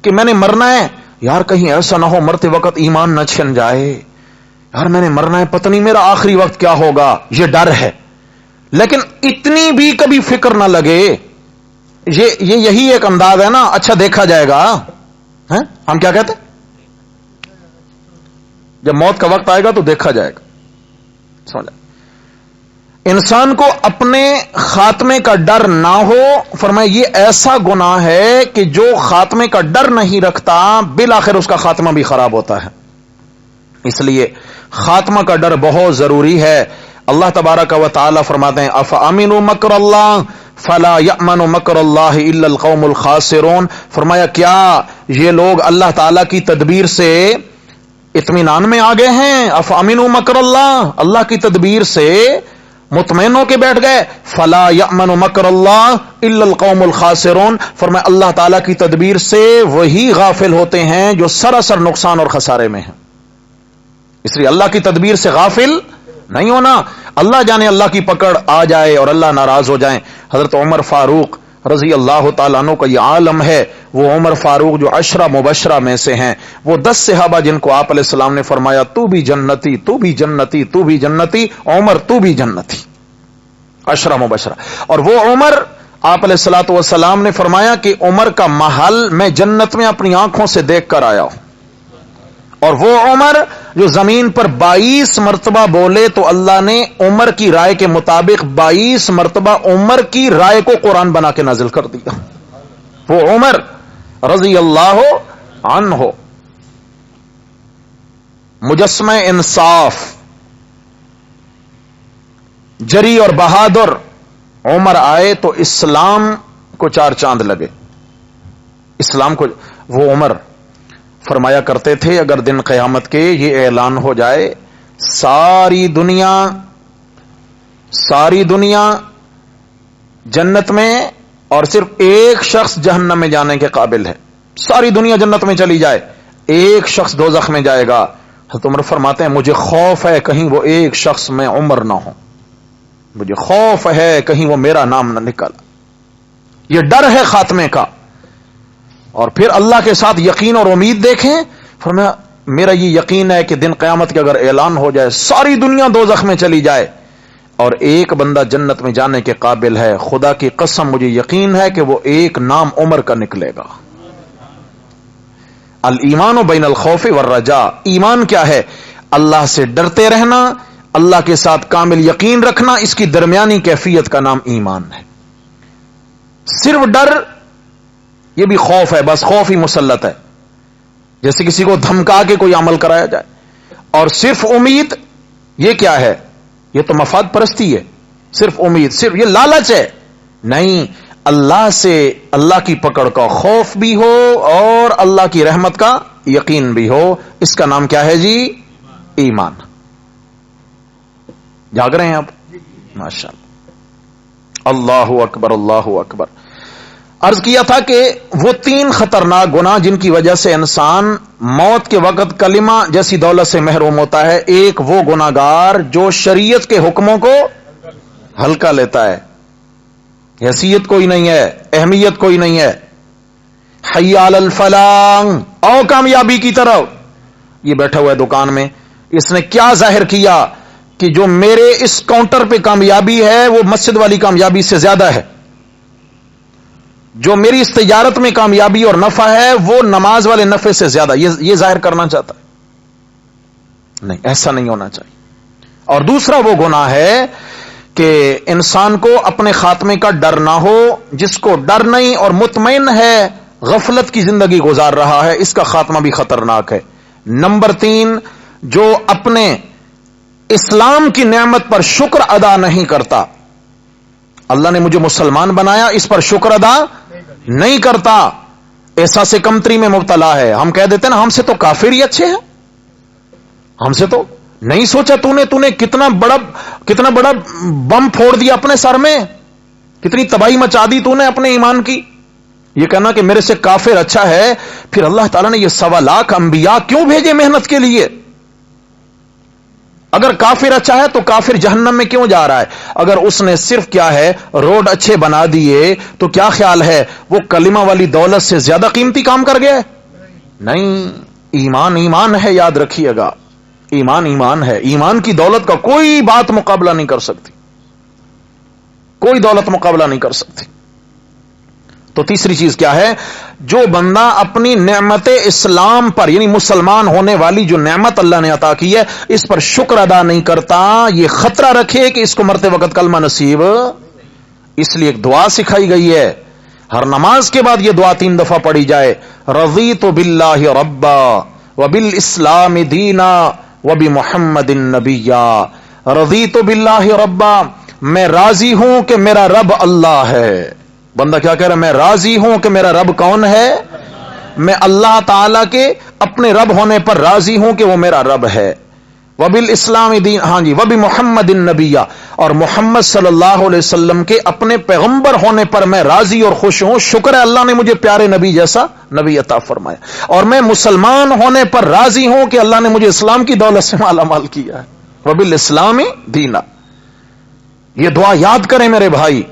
کہ میں نے مرنا ہے، یار کہیں ایسا نہ ہو مرتے وقت ایمان نہ چھن جائے، یار میں نے مرنا ہے پتہ نہیں میرا آخری وقت کیا ہوگا، یہ ڈر ہے۔ لیکن اتنی بھی کبھی فکر نہ لگے، یہی ایک انداز ہے نا، اچھا دیکھا جائے گا۔ ہم کیا کہتے ہیں؟ جب موت کا وقت آئے گا تو دیکھا جائے گا۔ سمجھا؟ انسان کو اپنے خاتمے کا ڈر نہ ہو، فرمایا یہ ایسا گناہ ہے کہ جو خاتمے کا ڈر نہیں رکھتا بالآخر اس کا خاتمہ بھی خراب ہوتا ہے۔ اس لیے خاتمہ کا ڈر بہت ضروری ہے۔ اللہ تبارک و تعالی فرماتے ہیں افامنوا مکر اللہ فلا یأمن مکر اللہ الا القوم الخاسرون، فرمایا کیا یہ لوگ اللہ تعالی کی تدبیر سے اطمینان میں آ گئے ہیں؟ افامنوا مکر اللہ، اللہ کی تدبیر سے مطمئن ہو کے بیٹھ گئے؟ فلا یأمن مکر اللہ الا القوم الخاسرون، فرمایا اللہ تعالی کی تدبیر سے وہی غافل ہوتے ہیں جو سراسر نقصان اور خسارے میں ہیں۔ اس لیے اللہ کی تدبیر سے غافل نہیں ہونا۔ اللہ جانے اللہ کی پکڑ آ جائے اور اللہ ناراض ہو جائیں۔ حضرت عمر فاروق رضی اللہ تعالیٰ عنہ کا یہ عالم ہے، وہ عمر فاروق جو 10 مبشرہ میں سے ہیں، وہ 10 صحابہ جن کو آپ علیہ السلام نے فرمایا تو بھی جنتی، تو بھی جنتی، تو بھی جنتی، عمر تو بھی جنتی، 10 مبشرہ۔ اور وہ عمر آپ علیہ الصلوۃ والسلام نے فرمایا کہ عمر کا محل میں جنت میں اپنی آنکھوں سے دیکھ کر آیا ہوں۔ اور وہ عمر جو زمین پر 22 مرتبہ بولے تو اللہ نے عمر کی رائے کے مطابق 22 مرتبہ عمر کی رائے کو قرآن بنا کے نازل کر دیا۔ وہ عمر رضی اللہ عنہ مجسمہ انصاف، جری اور بہادر عمر آئے تو اسلام کو 4 چاند لگے۔ اسلام کو وہ عمر فرمایا کرتے تھے اگر دن قیامت کے یہ اعلان ہو جائے ساری دنیا جنت میں اور صرف ایک شخص جہنم میں جانے کے قابل ہے، ساری دنیا جنت میں چلی جائے، ایک شخص دوزخ میں جائے گا، حضرت عمر فرماتے ہیں مجھے خوف ہے کہیں وہ ایک شخص میں عمر نہ ہو، مجھے خوف ہے کہیں وہ میرا نام نہ نکل۔ یہ ڈر ہے خاتمے کا۔ اور پھر اللہ کے ساتھ یقین اور امید دیکھیں، فرمایا میرا یہ یقین ہے کہ دن قیامت کے اگر اعلان ہو جائے ساری دنیا دوزخ میں چلی جائے اور ایک بندہ جنت میں جانے کے قابل ہے، خدا کی قسم مجھے یقین ہے کہ وہ ایک نام عمر کا نکلے گا۔ الایمان بین الخوف والرجاء، ایمان کیا ہے؟ اللہ سے ڈرتے رہنا، اللہ کے ساتھ کامل یقین رکھنا، اس کی درمیانی کیفیت کا نام ایمان ہے۔ صرف ڈر یہ بھی خوف ہے، بس خوف ہی مسلط ہے، جیسے کسی کو دھمکا کے کوئی عمل کرایا جائے۔ اور صرف امید یہ کیا ہے؟ یہ تو مفاد پرستی ہے۔ صرف امید، صرف یہ لالچ ہے، نہیں، اللہ سے اللہ کی پکڑ کا خوف بھی ہو اور اللہ کی رحمت کا یقین بھی ہو، اس کا نام کیا ہے جی؟ ایمان۔ جاگ رہے ہیں آپ؟ ماشاءاللہ، اللہ اکبر، اللہ اکبر۔ عرض کیا تھا کہ وہ 3 خطرناک گناہ جن کی وجہ سے انسان موت کے وقت کلمہ جیسی دولت سے محروم ہوتا ہے۔ ایک وہ گناہگار جو شریعت کے حکموں کو ہلکا لیتا ہے، حیثیت کوئی نہیں ہے، اہمیت کوئی نہیں ہے، حی علی الفلاح، او کامیابی کی طرف۔ یہ بیٹھا ہوا ہے دکان میں، اس نے کیا ظاہر کیا کہ جو میرے اس کاؤنٹر پہ کامیابی ہے وہ مسجد والی کامیابی سے زیادہ ہے، جو میری اس تجارت میں کامیابی اور نفع ہے وہ نماز والے نفع سے زیادہ، یہ ظاہر کرنا چاہتا ہے؟ نہیں، ایسا نہیں ہونا چاہیے۔ اور دوسرا وہ گناہ ہے کہ انسان کو اپنے خاتمے کا ڈر نہ ہو، جس کو ڈر نہیں اور مطمئن ہے غفلت کی زندگی گزار رہا ہے، اس کا خاتمہ بھی خطرناک ہے۔ نمبر 3، جو اپنے اسلام کی نعمت پر شکر ادا نہیں کرتا، اللہ نے مجھے مسلمان بنایا، اس پر شکر ادا نہیں کرتا، احساس کمتری میں مبتلا ہے. ہم کہہ دیتے نا ہم سے تو کافر ہی اچھے ہیں, ہم سے تو نہیں سوچا تو نے کتنا بڑا بم پھوڑ دیا اپنے سر میں, کتنی تباہی مچا دی تو نے اپنے ایمان کی. یہ کہنا کہ میرے سے کافر اچھا ہے, پھر اللہ تعالیٰ نے یہ 1.25 لاکھ انبیاء کیوں بھیجے محنت کے لیے؟ اگر کافر اچھا ہے تو کافر جہنم میں کیوں جا رہا ہے؟ اگر اس نے صرف کیا ہے روڈ اچھے بنا دیے تو کیا خیال ہے وہ کلمہ والی دولت سے زیادہ قیمتی کام کر گیا؟ نہیں, ایمان ہے, یاد رکھیے گا, ایمان ہے. ایمان کی دولت کا کوئی بات مقابلہ نہیں کر سکتی, کوئی دولت مقابلہ نہیں کر سکتی. تو تیسری چیز کیا ہے؟ جو بندہ اپنی نعمت اسلام پر, یعنی مسلمان ہونے والی جو نعمت اللہ نے عطا کی ہے, اس پر شکر ادا نہیں کرتا, یہ خطرہ رکھے کہ اس کو مرتے وقت کلمہ نصیب. اس لیے ایک دعا سکھائی گئی ہے, ہر نماز کے بعد یہ دعا 3 دفعہ پڑھی جائے. رضیت باللہ ربا وبالاسلام دینا وبمحمد نبیا. رضیت باللہ ربا, میں راضی ہوں کہ میرا رب اللہ ہے. بندہ کیا کہہ رہا ہے؟ میں راضی ہوں کہ میرا رب کون ہے؟ میں اللہ تعالی کے اپنے رب ہونے پر راضی ہوں کہ وہ میرا رب ہے. وبالاسلام دین, ہاں جی, وبمحمد النبیہ, اور محمد صلی اللہ علیہ وسلم کے اپنے پیغمبر ہونے پر میں راضی اور خوش ہوں. شکر ہے اللہ نے مجھے پیارے نبی جیسا نبی عطا فرمایا. اور میں مسلمان ہونے پر راضی ہوں کہ اللہ نے مجھے اسلام کی دولت سے مالا مال کیا ہے. وبالاسلام دینا. یہ دعا یاد کریں میرے بھائی.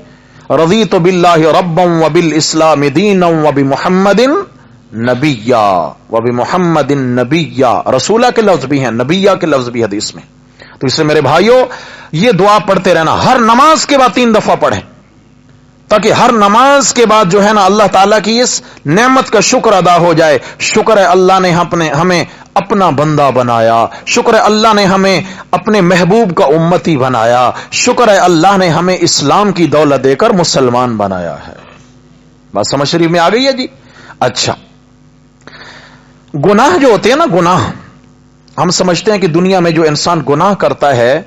رضیت باللہ ربا وبالاسلام دینا وبمحمد نبیہ. وبمحمد نبیہ, رسولہ کے لفظ بھی ہیں, نبیہ کے لفظ بھی حدیث میں. تو اس سے میرے بھائیوں یہ دعا پڑھتے رہنا, ہر نماز کے بعد 3 دفعہ پڑھیں, تاکہ ہر نماز کے بعد جو ہے نا اللہ تعالیٰ کی اس نعمت کا شکر ادا ہو جائے. شکر ہے اللہ نے ہمیں اپنا بندہ بنایا, شکر ہے اللہ نے ہمیں اپنے محبوب کا امتی بنایا, شکر ہے اللہ نے ہمیں اسلام کی دولت دے کر مسلمان بنایا ہے. بات سمجھ شریف میں آ گئی ہے جی. اچھا, گناہ جو ہوتے ہیں نا, گناہ ہم سمجھتے ہیں کہ دنیا میں جو انسان گناہ کرتا ہے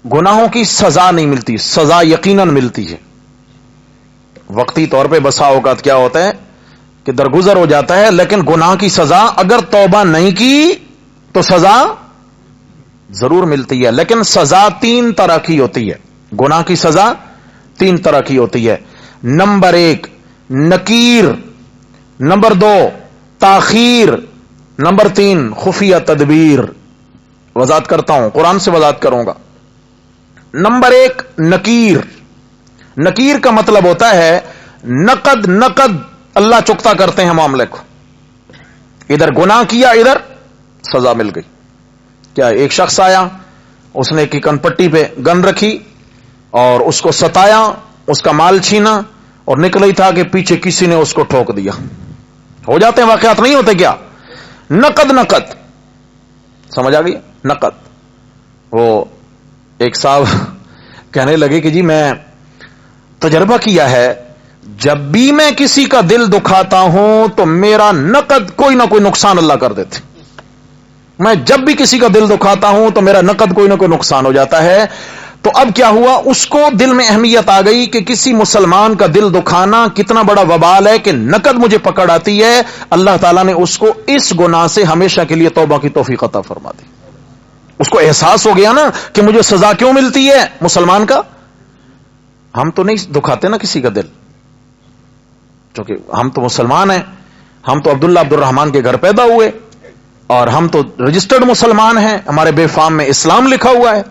گناہوں کی سزا نہیں ملتی. سزا یقیناً ملتی ہے. وقتی طور پہ بسا اوقات کیا ہوتا ہے کہ درگزر ہو جاتا ہے, لیکن گناہ کی سزا اگر توبہ نہیں کی تو سزا ضرور ملتی ہے. لیکن سزا 3 طرح کی ہوتی ہے. گناہ کی سزا 3 طرح کی ہوتی ہے. نمبر 1 نکیر, نمبر 2 تاخیر, نمبر 3 خفیہ تدبیر. وضاحت کرتا ہوں, قرآن سے وضاحت کروں گا. نمبر 1 نکیر. نکیر کا مطلب ہوتا ہے نقد اللہ چکتا کرتے ہیں معاملے کو. ادھر گناہ کیا, ادھر سزا مل گئی. کیا ایک شخص آیا, اس نے کی کن پٹی پہ گن رکھی اور اس کو ستایا, اس کا مال چھینا, اور نکل ہی تھا کہ پیچھے کسی نے اس کو ٹھوک دیا. ہو جاتے ہیں واقعات, نہیں ہوتے کیا؟ نقد سمجھ آ گئی. نقد. وہ ایک صاحب کہنے لگے کہ جی میں تجربہ کیا ہے, جب بھی میں کسی کا دل دکھاتا ہوں تو میرا نقد کوئی نہ کوئی نقصان اللہ کر دیتے. میں جب بھی کسی کا دل دکھاتا ہوں تو میرا نقد کوئی نہ کوئی نقصان ہو جاتا ہے. تو اب کیا ہوا, اس کو دل میں اہمیت آ گئی کہ کسی مسلمان کا دل دکھانا کتنا بڑا وبال ہے کہ نقد مجھے پکڑ آتی ہے. اللہ تعالیٰ نے اس کو اس گناہ سے ہمیشہ کے لیے توبہ کی توفیق عطا فرما دی. اس کو احساس ہو گیا نا کہ مجھے سزا کیوں ملتی ہے مسلمان کا. ہم تو نہیں دکھاتے نا کسی کا دل, کیونکہ ہم تو مسلمان ہیں. ہم تو عبداللہ عبد الرحمان کے گھر پیدا ہوئے اور ہم تو رجسٹرڈ مسلمان ہیں, ہمارے بے فام میں اسلام لکھا ہوا ہے.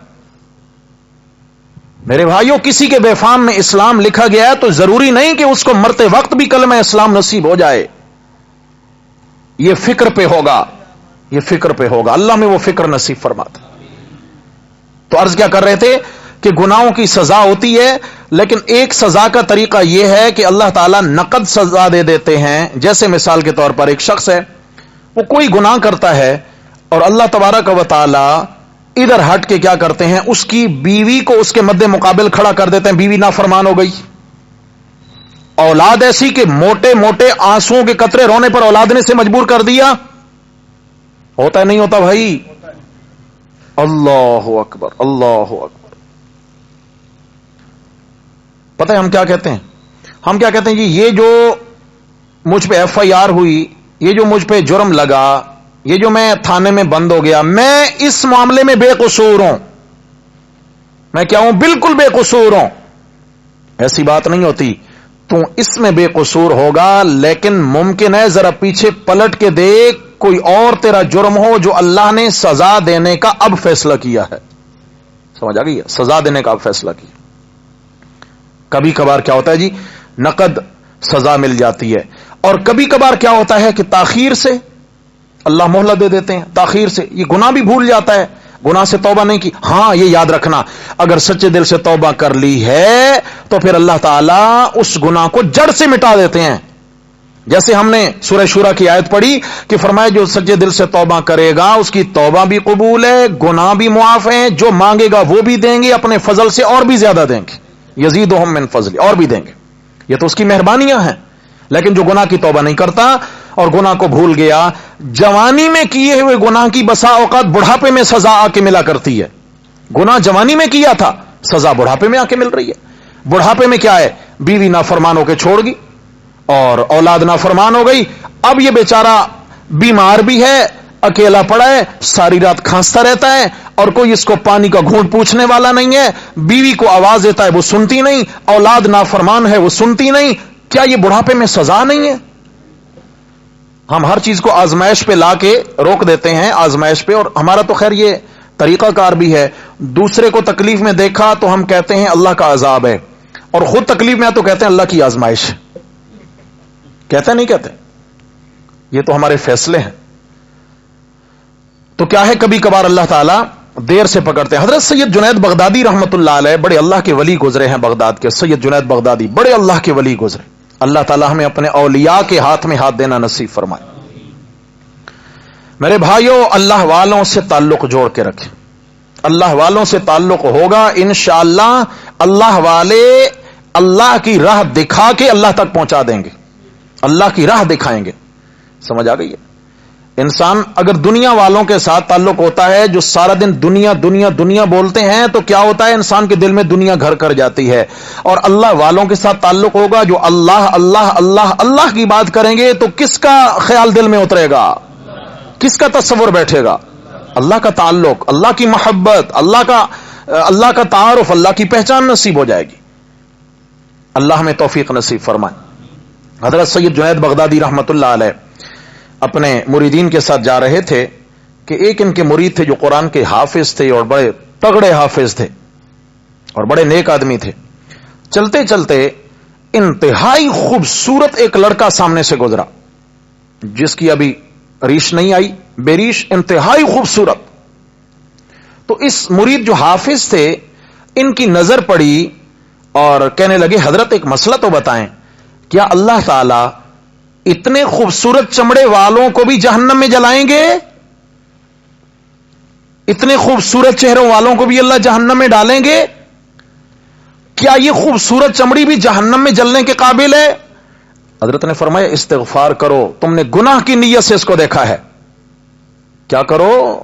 میرے بھائیوں, کسی کے بے فام میں اسلام لکھا گیا ہے تو ضروری نہیں کہ اس کو مرتے وقت بھی کلمہ اسلام نصیب ہو جائے. یہ فکر پہ ہوگا, یہ فکر پہ ہوگا. اللہ میں وہ فکر نصیب فرماتا. تو عرض کیا کر رہے تھے کہ گناہوں کی سزا ہوتی ہے, لیکن ایک سزا کا طریقہ یہ ہے کہ اللہ تعالیٰ نقد سزا دے دیتے ہیں. جیسے مثال کے طور پر ایک شخص ہے, وہ کوئی گناہ کرتا ہے اور اللہ تبارک و تعالی ادھر ہٹ کے کیا کرتے ہیں, اس کی بیوی کو اس کے مد مقابل کھڑا کر دیتے ہیں. بیوی نافرمان ہو گئی, اولاد ایسی کہ موٹے موٹے آنسوؤں کے قطرے رونے پر اولادنے سے مجبور کر دیا. ہوتا ہے نہیں ہوتا بھائی؟ اللہ اکبر, اللہ اکبر. پتہ ہے ہم کیا کہتے ہیں؟ ہم کیا کہتے ہیں جی, یہ جو مجھ پہ FIR ہوئی، یہ جو مجھ پہ جرم لگا، یہ جو میں تھانے میں بند ہو گیا، میں اس معاملے میں بے قصور ہوں، میں کیا ہوں؟ بالکل بے قصور ہوں. ایسی بات نہیں ہوتی. تو اس میں بے قصور ہوگا، لیکن ممکن ہے ذرا پیچھے پلٹ کے دیکھ، کوئی اور تیرا جرم ہو جو اللہ نے سزا دینے کا اب فیصلہ کیا ہے. سمجھ آ گئی ہے؟ سزا دینے کا اب فیصلہ کیا. کبھی کبھار کیا ہوتا ہے جی، نقد سزا مل جاتی ہے، اور کبھی کبھار کیا ہوتا ہے کہ تاخیر سے اللہ مہلت دے دیتے ہیں. تاخیر سے یہ گناہ بھی بھول جاتا ہے، گناہ سے توبہ نہیں کی. ہاں یہ یاد رکھنا، اگر سچے دل سے توبہ کر لی ہے تو پھر اللہ تعالیٰ اس گناہ کو جڑ سے مٹا دیتے ہیں. جیسے ہم نے سورہ شورا کی آیت پڑھی کہ فرمایا جو سچے دل سے توبہ کرے گا اس کی توبہ بھی قبول ہے، گناہ بھی معاف ہیں، جو مانگے گا وہ بھی دیں گے، اپنے فضل سے اور بھی زیادہ دیں گے. یزیدہم من فضل، اور بھی دیں گے. یہ تو اس کی مہربانیاں ہیں. لیکن جو گناہ کی توبہ نہیں کرتا اور گناہ کو بھول گیا، جوانی میں کیے ہوئے گناہ کی بسا اوقات بڑھاپے میں سزا آ کے ملا کرتی ہے. گناہ جوانی میں کیا تھا، سزا بڑھاپے میں آ کے مل رہی ہے. بڑھاپے میں کیا ہے، بیوی نافرمان ہو کے چھوڑ گی اور اولاد نافرمان ہو گئی. اب یہ بیچارہ بیمار بھی ہے، اکیلا پڑا ہے، ساری رات کھانستا رہتا ہے، اور کوئی اس کو پانی کا گھونٹ پوچھنے والا نہیں ہے. بیوی کو آواز دیتا ہے وہ سنتی نہیں، اولاد نافرمان ہے وہ سنتی نہیں. کیا یہ بڑھاپے میں سزا نہیں ہے؟ ہم ہر چیز کو آزمائش پہ لا کے روک دیتے ہیں، آزمائش پہ. اور ہمارا تو خیر یہ طریقہ کار بھی ہے، دوسرے کو تکلیف میں دیکھا تو ہم کہتے ہیں اللہ کا عذاب ہے، اور خود تکلیف میں تو کہتے ہیں اللہ کی آزمائش. کہتے نہیں کہتے؟ یہ تو ہمارے فیصلے ہیں. تو کیا ہے، کبھی کبھار اللہ تعالیٰ دیر سے پکڑتے ہیں. حضرت سید جنید بغدادی رحمت اللہ علیہ بڑے اللہ کے ولی گزرے ہیں. بغداد کے سید جنید بغدادی بڑے اللہ کے ولی گزرے. اللہ تعالیٰ ہمیں اپنے اولیاء کے ہاتھ میں ہاتھ دینا نصیب فرمائے. میرے بھائیوں، اللہ والوں سے تعلق جوڑ کے رکھیں. اللہ والوں سے تعلق ہوگا انشاءاللہ. اللہ والے اللہ کی راہ دکھا کے اللہ تک پہنچا دیں گے، اللہ کی راہ دکھائیں گے. سمجھ آ گئی ہے؟ انسان اگر دنیا والوں کے ساتھ تعلق ہوتا ہے جو سارا دن دنیا دنیا دنیا بولتے ہیں، تو کیا ہوتا ہے، انسان کے دل میں دنیا گھر کر جاتی ہے. اور اللہ والوں کے ساتھ تعلق ہوگا جو اللہ اللہ اللہ اللہ کی بات کریں گے، تو کس کا خیال دل میں اترے گا، کس کا تصور بیٹھے گا؟ اللہ کا تعلق، اللہ کی محبت، اللہ کا تعارف، اللہ کی پہچان نصیب ہو جائے گی. اللہ ہمیں توفیق نصیب فرمائے. حضرت سید جنید بغدادی رحمت اللہ علیہ اپنے مریدین کے ساتھ جا رہے تھے کہ ایک ان کے مرید تھے جو قرآن کے حافظ تھے اور بڑے تگڑے حافظ تھے اور بڑے نیک آدمی تھے. چلتے چلتے انتہائی خوبصورت ایک لڑکا سامنے سے گزرا، جس کی ابھی ریش نہیں آئی، بے ریش، انتہائی خوبصورت. تو اس مرید جو حافظ تھے ان کی نظر پڑی اور کہنے لگے حضرت ایک مسئلہ تو بتائیں، کیا اللہ تعالی اتنے خوبصورت چمڑے والوں کو بھی جہنم میں جلائیں گے؟ اتنے خوبصورت چہروں والوں کو بھی اللہ جہنم میں ڈالیں گے؟ کیا یہ خوبصورت چمڑی بھی جہنم میں جلنے کے قابل ہے؟ حضرت نے فرمایا استغفار کرو، تم نے گناہ کی نیت سے اس کو دیکھا ہے. کیا کرو؟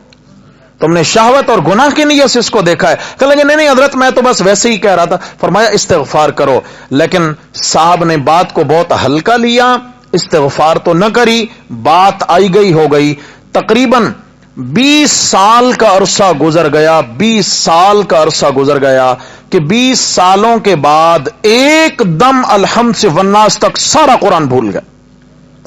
تم نے شہوت اور گناہ کی نیت سے اس کو دیکھا ہے. کہنے لگے نہیں حضرت میں تو بس ویسے ہی کہہ رہا تھا. فرمایا استغفار کرو. لیکن صاحب نے بات کو بہت ہلکا لیا، استغفار تو نہ کری، بات آئی گئی ہو گئی. تقریباً 20 سال کا عرصہ گزر گیا، 20 سال کا عرصہ گزر گیا کہ 20 سالوں کے بعد ایک دم الحمد سے والناس تک سارا قرآن بھول گئے.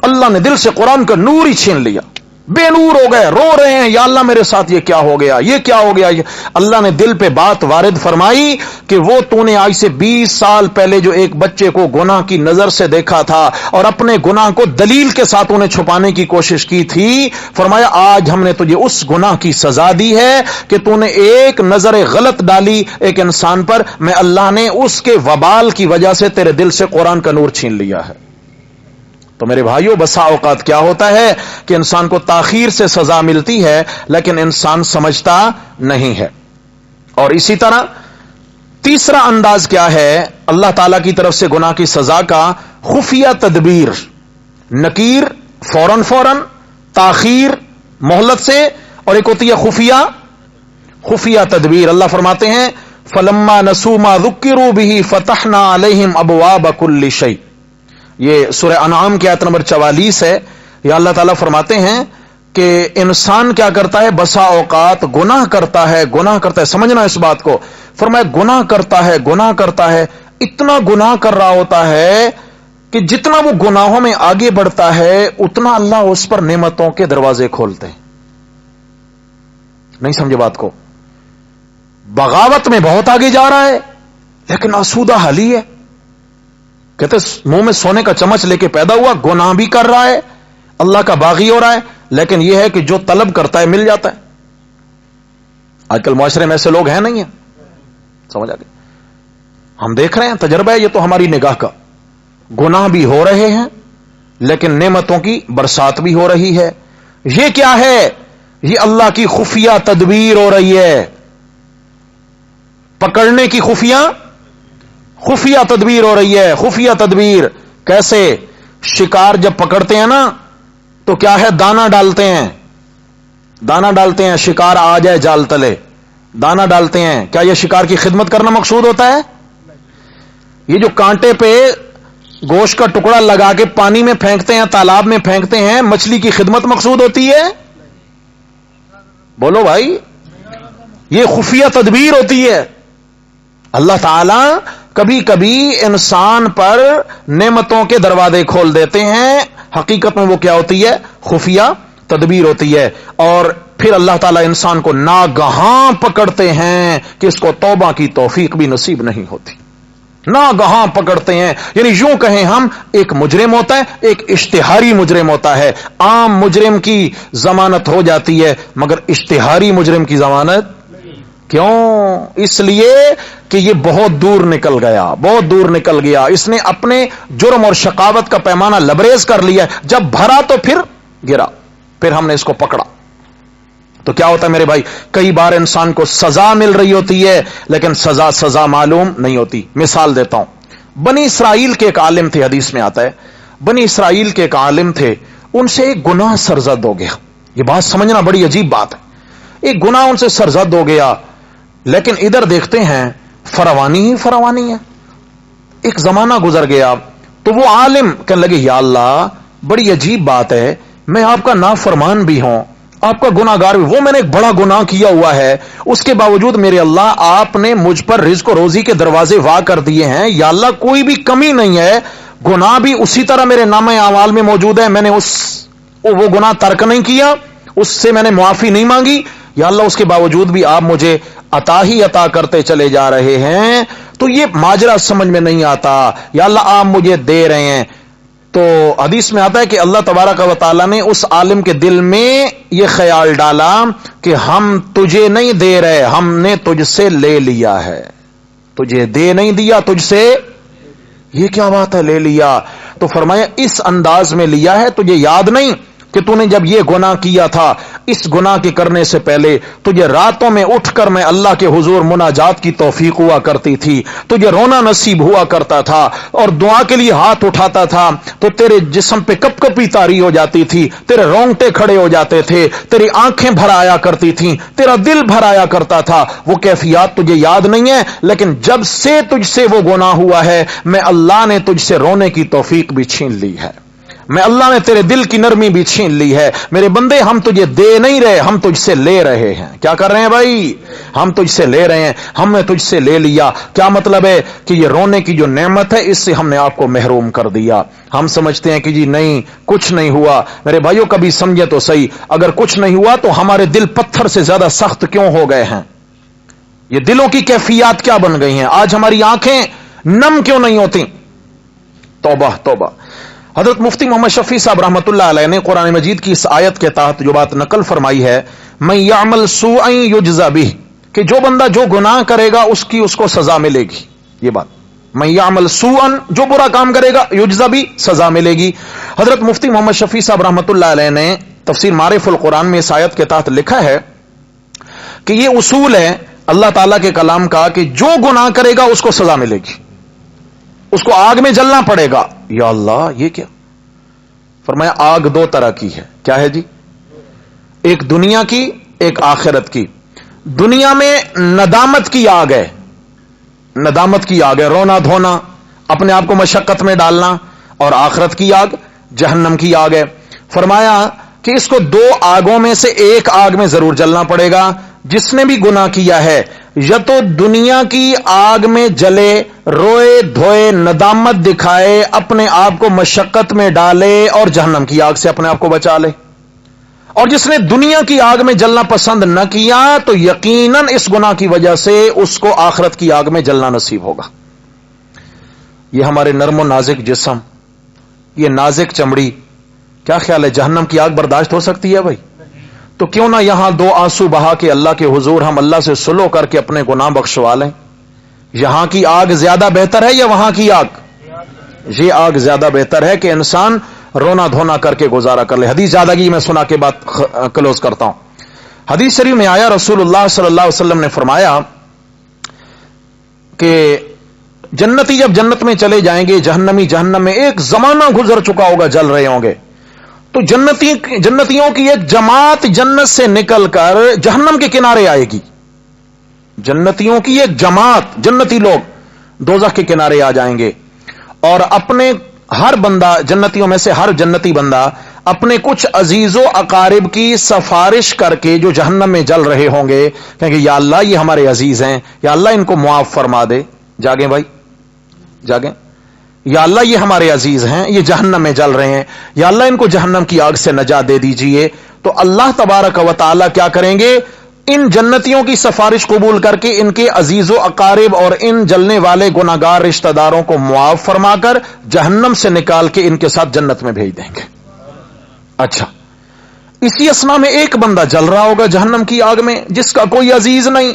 اللہ نے دل سے قرآن کا نور ہی چھین لیا، بے نور ہو گئے، رو رہے ہیں یا اللہ میرے ساتھ یہ کیا ہو گیا، یہ کیا ہو گیا. اللہ نے دل پہ بات وارد فرمائی کہ وہ تو نے آج سے 20 سال پہلے جو ایک بچے کو گناہ کی نظر سے دیکھا تھا اور اپنے گناہ کو دلیل کے ساتھ انہیں چھپانے کی کوشش کی تھی، فرمایا آج ہم نے تجھے اس گناہ کی سزا دی ہے کہ تو نے ایک نظر غلط ڈالی ایک انسان پر، میں اللہ نے اس کے وبال کی وجہ سے تیرے دل سے قرآن کا نور چھین لیا ہے. تو میرے بھائیوں، بسا اوقات کیا ہوتا ہے کہ انسان کو تاخیر سے سزا ملتی ہے لیکن انسان سمجھتا نہیں ہے. اور اسی طرح تیسرا انداز کیا ہے اللہ تعالی کی طرف سے گناہ کی سزا کا؟ خفیہ تدبیر، نکیر، فوراً، تاخیر، مہلت سے، اور ایک ہوتی ہے خفیہ تدبیر. اللہ فرماتے ہیں فَلَمَّا نَسُوا مَا ذُكِّرُوا بِهِ فَتَحْنَا عَلَيْهِمْ أَبْوَابَ كُلِّ شَيْءٍ. یہ سورہ انعام کی آیت نمبر 44 ہے. یہ اللہ تعالیٰ فرماتے ہیں کہ انسان کیا کرتا ہے, بسا اوقات گناہ کرتا ہے, سمجھنا اس بات کو. فرمایا گناہ کرتا ہے, اتنا گناہ کر رہا ہوتا ہے کہ جتنا وہ گناہوں میں آگے بڑھتا ہے اتنا اللہ اس پر نعمتوں کے دروازے کھولتے ہیں. نہیں سمجھے بات کو؟ بغاوت میں بہت آگے جا رہا ہے لیکن آسودہ حالی ہے. کہتے منہ میں سونے کا چمچ لے کے پیدا ہوا, گناہ بھی کر رہا ہے, اللہ کا باغی ہو رہا ہے, لیکن یہ ہے کہ جو طلب کرتا ہے مل جاتا ہے. آج کل معاشرے میں ایسے لوگ ہیں نہیں ہیں, سمجھ آ گئے؟ ہم دیکھ رہے ہیں, تجربہ ہے یہ تو ہماری نگاہ کا. گناہ بھی ہو رہے ہیں لیکن نعمتوں کی برسات بھی ہو رہی ہے. یہ کیا ہے؟ یہ اللہ کی خفیہ تدبیر ہو رہی ہے, پکڑنے کی خفیہ تدبیر ہو رہی ہے. خفیہ تدبیر کیسے؟ شکار جب پکڑتے ہیں نا تو کیا ہے, دانا ڈالتے ہیں شکار آ جائے جال تلے, دانا ڈالتے ہیں. کیا یہ شکار کی خدمت کرنا مقصود ہوتا ہے؟ یہ جو کانٹے پہ گوشت کا ٹکڑا لگا کے پانی میں پھینکتے ہیں, تالاب میں پھینکتے ہیں, مچھلی کی خدمت مقصود ہوتی ہے؟ بولو بھائی, یہ خفیہ تدبیر ہوتی ہے. اللہ تعالی کبھی کبھی انسان پر نعمتوں کے دروازے کھول دیتے ہیں, حقیقت میں وہ کیا ہوتی ہے؟ خفیہ تدبیر ہوتی ہے. اور پھر اللہ تعالیٰ انسان کو ناگہاں پکڑتے ہیں کہ اس کو توبہ کی توفیق بھی نصیب نہیں ہوتی. ناگہاں پکڑتے ہیں, یعنی یوں کہیں ہم, ایک مجرم ہوتا ہے, ایک اشتہاری مجرم ہوتا ہے. عام مجرم کی ضمانت ہو جاتی ہے مگر اشتہاری مجرم کی ضمانت کیوں؟ اس لیے کہ یہ بہت دور نکل گیا, اس نے اپنے جرم اور شقاوت کا پیمانہ لبریز کر لیا. جب بھرا تو پھر گرا, پھر ہم نے اس کو پکڑا. تو کیا ہوتا ہے میرے بھائی, کئی بار انسان کو سزا مل رہی ہوتی ہے لیکن سزا معلوم نہیں ہوتی. مثال دیتا ہوں, بنی اسرائیل کے ایک عالم تھے, حدیث میں آتا ہے بنی اسرائیل کے ایک عالم تھے, ان سے ایک گناہ سرزد ہو گیا. یہ بات سمجھنا بڑی عجیب بات ہے, ایک گناہ ان سے سرزد ہو گیا, لیکن ادھر دیکھتے ہیں فراوانی ہے. ایک زمانہ گزر گیا تو وہ عالم کہنے لگے, یا اللہ بڑی عجیب بات ہے, میں آپ کا نافرمان بھی ہوں, آپ کا گناہ گار بھی, وہ میں نے ایک بڑا گناہ کیا ہوا ہے, اس کے باوجود میرے اللہ آپ نے مجھ پر رزق و روزی کے دروازے وا کر دیے ہیں. یا اللہ کوئی بھی کمی نہیں ہے, گناہ بھی اسی طرح میرے نامہ اعمال میں موجود ہے, میں نے وہ گناہ ترک نہیں کیا, اس سے میں نے معافی نہیں مانگی. یا اللہ اس کے باوجود بھی آپ مجھے عطا کرتے چلے جا رہے ہیں, تو یہ ماجرا سمجھ میں نہیں آتا. یا اللہ آپ مجھے دے رہے ہیں. تو حدیث میں آتا ہے کہ اللہ تبارک و تعالیٰ نے اس عالم کے دل میں یہ خیال ڈالا کہ ہم تجھے نہیں دے رہے, ہم نے تجھ سے لے لیا ہے. تجھے دے نہیں دیا, تجھ سے, یہ کیا بات ہے لے لیا؟ تو فرمایا اس انداز میں لیا ہے, تجھے یاد نہیں کہ تو نے جب یہ گناہ کیا تھا, اس گناہ کے کرنے سے پہلے تجھے راتوں میں اٹھ کر میں اللہ کے حضور مناجات کی توفیق ہوا کرتی تھی, تجھے رونا نصیب ہوا کرتا تھا, اور دعا کے لیے ہاتھ اٹھاتا تھا تو تیرے جسم پہ کپ کپی طاری ہو جاتی تھی, تیرے رونگٹے کھڑے ہو جاتے تھے, تیری آنکھیں بھر آیا کرتی تھیں, تیرا دل بھر آیا کرتا تھا. وہ کیفیات تجھے یاد نہیں ہے, لیکن جب سے تجھ سے وہ گناہ ہوا ہے میں اللہ نے تجھ سے رونے کی توفیق بھی چھین لی ہے, میں اللہ نے تیرے دل کی نرمی بھی چھین لی ہے. میرے بندے ہم تجھے دے نہیں رہے, ہم تجھ سے لے رہے ہیں. کیا کر رہے ہیں بھائی؟ ہم تجھ سے لے رہے ہیں, ہم نے تجھ سے لے لیا. کیا مطلب ہے کہ یہ رونے کی جو نعمت ہے اس سے ہم نے آپ کو محروم کر دیا. ہم سمجھتے ہیں کہ جی نہیں کچھ نہیں ہوا. میرے بھائیوں کبھی سمجھے تو صحیح, اگر کچھ نہیں ہوا تو ہمارے دل پتھر سے زیادہ سخت کیوں ہو گئے ہیں؟ یہ دلوں کی کیفیات کیا بن گئی ہیں؟ آج ہماری آنکھیں نم کیوں نہیں ہوتی؟ توبہ توبہ. حضرت مفتی محمد شفیع صاحب رحمۃ اللہ علیہ نے قرآن مجید کی اس آیت کے تحت جو بات نقل فرمائی ہے, من یعمل سوءا یجزا بہ, کہ جو بندہ جو گناہ کرے گا اس کو سزا ملے گی. یہ بات, من یعمل سوءا, جو برا کام کرے گا, یجزا بھی, سزا ملے گی. حضرت مفتی محمد شفیع صاحب رحمۃ اللہ علیہ نے تفسیر معارف القرآن میں اس آیت کے تحت لکھا ہے کہ یہ اصول ہے اللہ تعالیٰ کے کلام کا کہ جو گناہ کرے گا اس کو سزا ملے گی, اس کو آگ میں جلنا پڑے گا. یا اللہ یہ کیا؟ فرمایا آگ دو طرح کی ہے. کیا ہے جی؟ ایک دنیا کی, ایک آخرت کی. دنیا میں ندامت کی آگ ہے, ندامت کی آگ ہے, رونا دھونا, اپنے آپ کو مشقت میں ڈالنا, اور آخرت کی آگ جہنم کی آگ ہے. فرمایا کہ اس کو دو آگوں میں سے ایک آگ میں ضرور جلنا پڑے گا. جس نے بھی گناہ کیا ہے یا تو دنیا کی آگ میں جلے، روئے دھوئے، ندامت دکھائے، اپنے آپ کو مشقت میں ڈالے اور جہنم کی آگ سے اپنے آپ کو بچا لے. اور جس نے دنیا کی آگ میں جلنا پسند نہ کیا تو یقیناً اس گناہ کی وجہ سے اس کو آخرت کی آگ میں جلنا نصیب ہوگا. یہ ہمارے نرم و نازک جسم، یہ نازک چمڑی، کیا خیال ہے جہنم کی آگ برداشت ہو سکتی ہے بھائی؟ تو کیوں نہ یہاں دو آنسو بہا کے اللہ کے حضور ہم اللہ سے صلح کر کے اپنے گناہ بخشوا لیں. یہاں کی آگ زیادہ بہتر ہے یا وہاں کی آگ؟ یہ آگ زیادہ بہتر ہے کہ انسان رونا دھونا کر کے گزارا کر لے. حدیث زیادگی میں سنا کے بات کلوز کرتا ہوں. حدیث شریف میں آیا رسول اللہ صلی اللہ علیہ وسلم نے فرمایا کہ جنتی جب جنت میں چلے جائیں گے، جہنمی جہنم میں، ایک زمانہ گزر چکا ہوگا، جل رہے ہوں گے، تو جنتیوں کی ایک جماعت جنت سے نکل کر جہنم کے کنارے آئے گی. جنتیوں کی ایک جماعت، جنتی لوگ دوزخ کے کنارے آ جائیں گے اور اپنے ہر بندہ، جنتیوں میں سے ہر جنتی بندہ اپنے کچھ عزیز و اقارب کی سفارش کر کے جو جہنم میں جل رہے ہوں گے کہیں گے یا اللہ یہ ہمارے عزیز ہیں، یا اللہ ان کو معاف فرما دے. جاگیں بھائی جاگیں. یا اللہ یہ ہمارے عزیز ہیں، یہ جہنم میں جل رہے ہیں، یا اللہ ان کو جہنم کی آگ سے نجات دے دیجئے. تو اللہ تبارک و تعالی کیا کریں گے؟ ان جنتیوں کی سفارش قبول کر کے ان کے عزیز و اقارب اور ان جلنے والے گناہگار رشتہ داروں کو معاف فرما کر جہنم سے نکال کے ان کے ساتھ جنت میں بھیج دیں گے. اچھا، اسی اسنا میں ایک بندہ جل رہا ہوگا جہنم کی آگ میں، جس کا کوئی عزیز نہیں،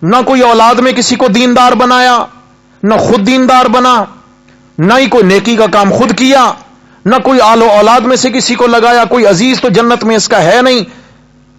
نہ کوئی اولاد میں کسی کو دیندار بنایا، نہ خود دیندار بنا، نہ ہی کوئی نیکی کا کام خود کیا، نہ کوئی آل و اولاد میں سے کسی کو لگایا. کوئی عزیز تو جنت میں اس کا ہے نہیں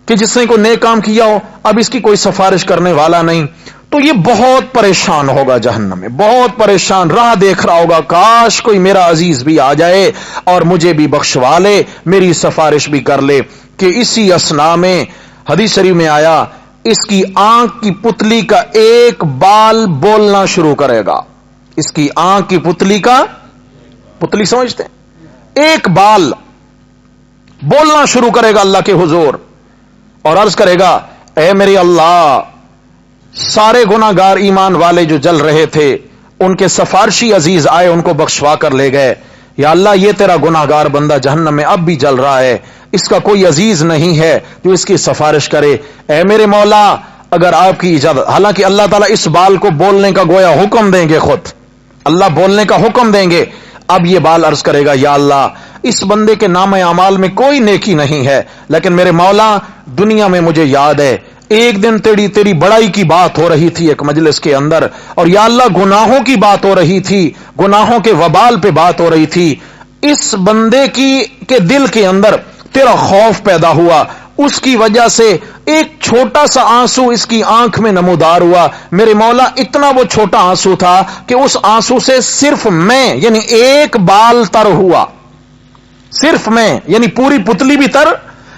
کہ جس نے کوئی نیک کام کیا ہو. اب اس کی کوئی سفارش کرنے والا نہیں، تو یہ بہت پریشان ہوگا جہنم میں، بہت پریشان، راہ دیکھ رہا ہوگا کاش کوئی میرا عزیز بھی آ جائے اور مجھے بھی بخشوا لے، میری سفارش بھی کر لے. کہ اسی اسنا میں حدیث شریف میں آیا اس کی آنکھ کی پتلی کا ایک بال بولنا شروع کرے گا. اس کی آنکھ کی پتلی کا، پتلی سمجھتے ہیں، ایک بال بولنا شروع کرے گا اللہ کے حضور اور عرض کرے گا اے میرے اللہ، سارے گناہگار ایمان والے جو جل رہے تھے ان کے سفارشی عزیز آئے، ان کو بخشوا کر لے گئے. یا اللہ یہ تیرا گناہگار بندہ جہنم میں اب بھی جل رہا ہے، اس کا کوئی عزیز نہیں ہے جو اس کی سفارش کرے. اے میرے مولا اگر آپ کی اجازت، حالانکہ اللہ تعالیٰ اس بال کو بولنے کا گویا حکم دیں گے، خود اللہ بولنے کا حکم دیں گے. اب یہ بال عرض کرے گا یا اللہ اس بندے کے نام اعمال میں کوئی نیکی نہیں ہے، لیکن میرے مولا دنیا میں مجھے یاد ہے ایک دن تیری بڑائی کی بات ہو رہی تھی ایک مجلس کے اندر، اور یا اللہ گناہوں کی بات ہو رہی تھی، گناہوں کے وبال پہ بات ہو رہی تھی. اس بندے کے دل کے اندر تیرا خوف پیدا ہوا، اس کی وجہ سے ایک چھوٹا سا آنسو اس کی آنکھ میں نمودار ہوا. میرے مولا اتنا وہ چھوٹا آنسو تھا کہ اس آنسو سے صرف میں یعنی ایک بال تر ہوا، صرف میں یعنی پوری پتلی بھی تر،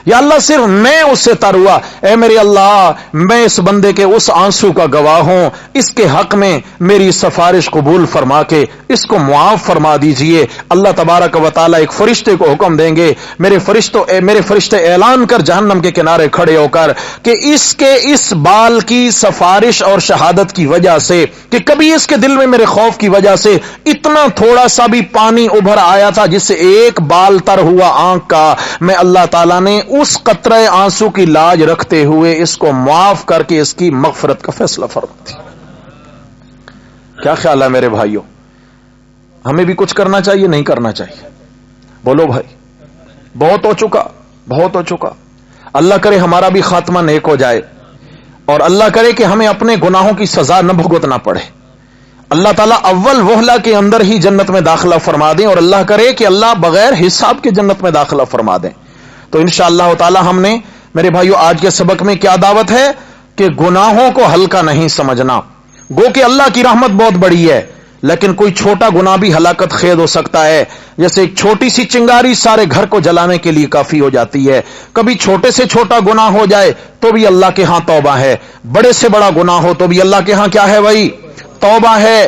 یا اللہ صرف میں اس سے تر ہوا. اے میرے اللہ میں اس بندے کے اس آنسو کا گواہ ہوں، اس کے حق میں میری سفارش قبول فرما کے اس کو معاف فرما دیجئے. اللہ تبارک و تعالیٰ ایک فرشتے کو حکم دیں گے، میرے فرشتے اعلان کر جہنم کے کنارے کھڑے ہو کر کہ اس کے اس بال کی سفارش اور شہادت کی وجہ سے کہ کبھی اس کے دل میں میرے خوف کی وجہ سے اتنا تھوڑا سا بھی پانی ابھر آیا تھا جس سے ایک بال تر ہوا آنکھ کا، میں اللہ تعالیٰ نے اس قطرے آنسو کی لاج رکھتے ہوئے اس کو معاف کر کے اس کی مغفرت کا فیصلہ فرما دیا. کیا خیال ہے میرے بھائیوں؟ ہمیں بھی کچھ کرنا چاہیے نہیں کرنا چاہیے؟ بولو بھائی. بہت ہو چکا، بہت ہو چکا. اللہ کرے ہمارا بھی خاتمہ نیک ہو جائے اور اللہ کرے کہ ہمیں اپنے گناہوں کی سزا نہ بھگتنا پڑے. اللہ تعالیٰ اول وہلہ کے اندر ہی جنت میں داخلہ فرما دیں اور اللہ کرے کہ اللہ بغیر حساب کے جنت میں داخلہ فرما دیں. تو انشاءاللہ تعالی ہم نے میرے بھائیو آج کے سبق میں کیا دعوت ہے کہ گناہوں کو ہلکا نہیں سمجھنا. گو کہ اللہ کی رحمت بہت بڑی ہے لیکن کوئی چھوٹا گناہ بھی ہلاکت خیز ہو سکتا ہے. جیسے ایک چھوٹی سی چنگاری سارے گھر کو جلانے کے لیے کافی ہو جاتی ہے. کبھی چھوٹے سے چھوٹا گناہ ہو جائے تو بھی اللہ کے ہاں توبہ ہے، بڑے سے بڑا گناہ ہو تو بھی اللہ کے ہاں کیا ہے بھائی؟ توبہ ہے.